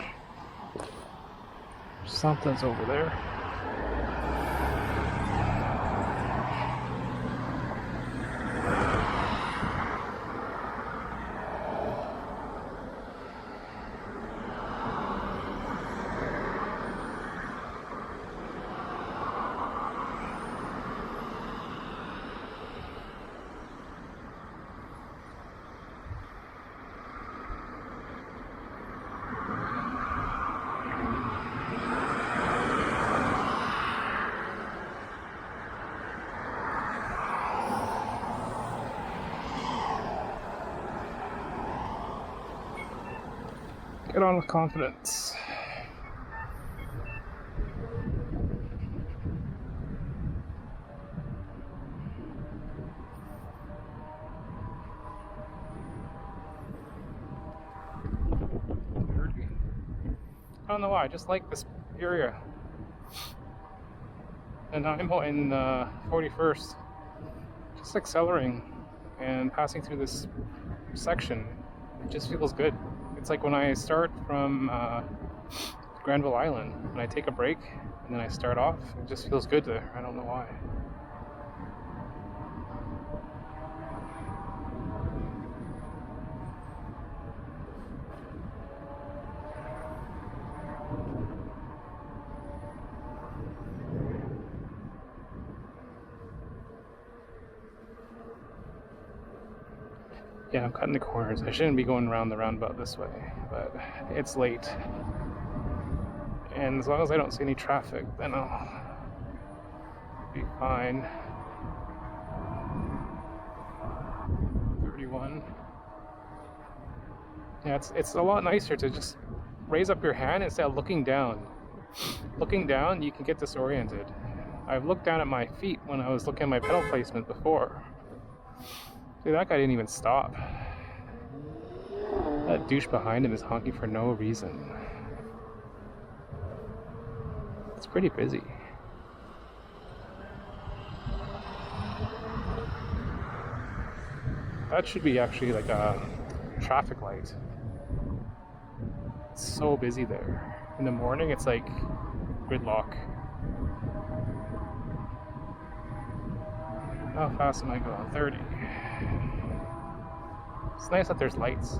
Something's over there. Get on with confidence. I don't know why, I just like this area. And I'm in 41st, just accelerating and passing through this section. It just feels good. It's like when I start from Granville Island, and I take a break, and then I start off, it just feels good there. I don't know why. Yeah, I'm cutting the corners. I shouldn't be going around the roundabout this way, but it's late. And as long as I don't see any traffic, then I'll Be fine. 31. Yeah, it's a lot nicer to just raise up your hand instead of looking down. Looking down, you can get disoriented. I've looked down at my feet when I was looking at my pedal placement before. See, that guy didn't even stop. That douche behind him is honking for no reason. It's pretty busy. That should be actually like a traffic light. It's so busy there. In the morning, it's like gridlock. How fast am I going? 30. It's nice that there's lights.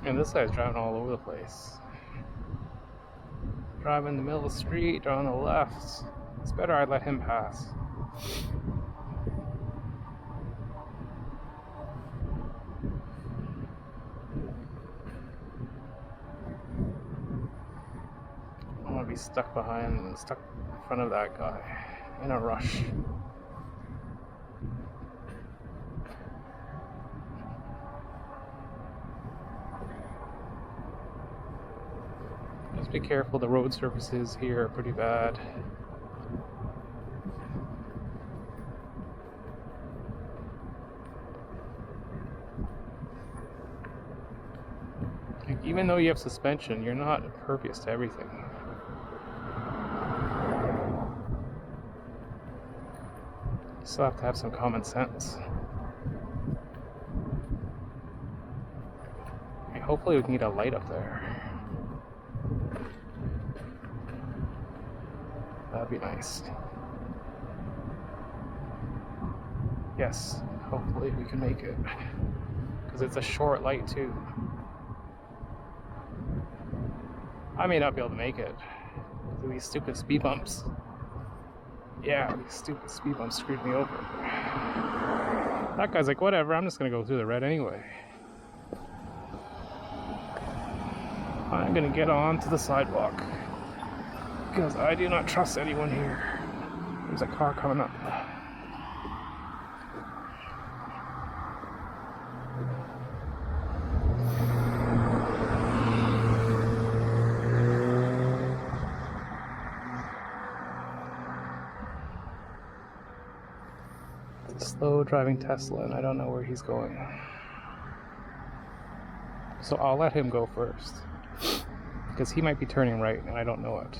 And this guy's driving all over the place. Driving in the middle of the street, driving on the left. It's better I let him pass. I don't want to be stuck behind and stuck in front of that guy in a rush. Just be careful, the road surfaces here are pretty bad. Like, even though you have suspension, you're not impervious to everything. You still have to have some common sense. Okay, hopefully we can get a light up there. That'd be nice. Yes, hopefully we can make it. Because it's a short light too. I may not be able to make it. Because of these stupid speed bumps. Yeah, these stupid speed bumps screwed me over. That guy's like, whatever, I'm just gonna go through the red anyway. I'm gonna get onto the sidewalk. Because I do not trust anyone here. There's a car coming up. It's a slow driving Tesla and I don't know where he's going. So I'll let him go first. Because he might be turning right and I don't know it.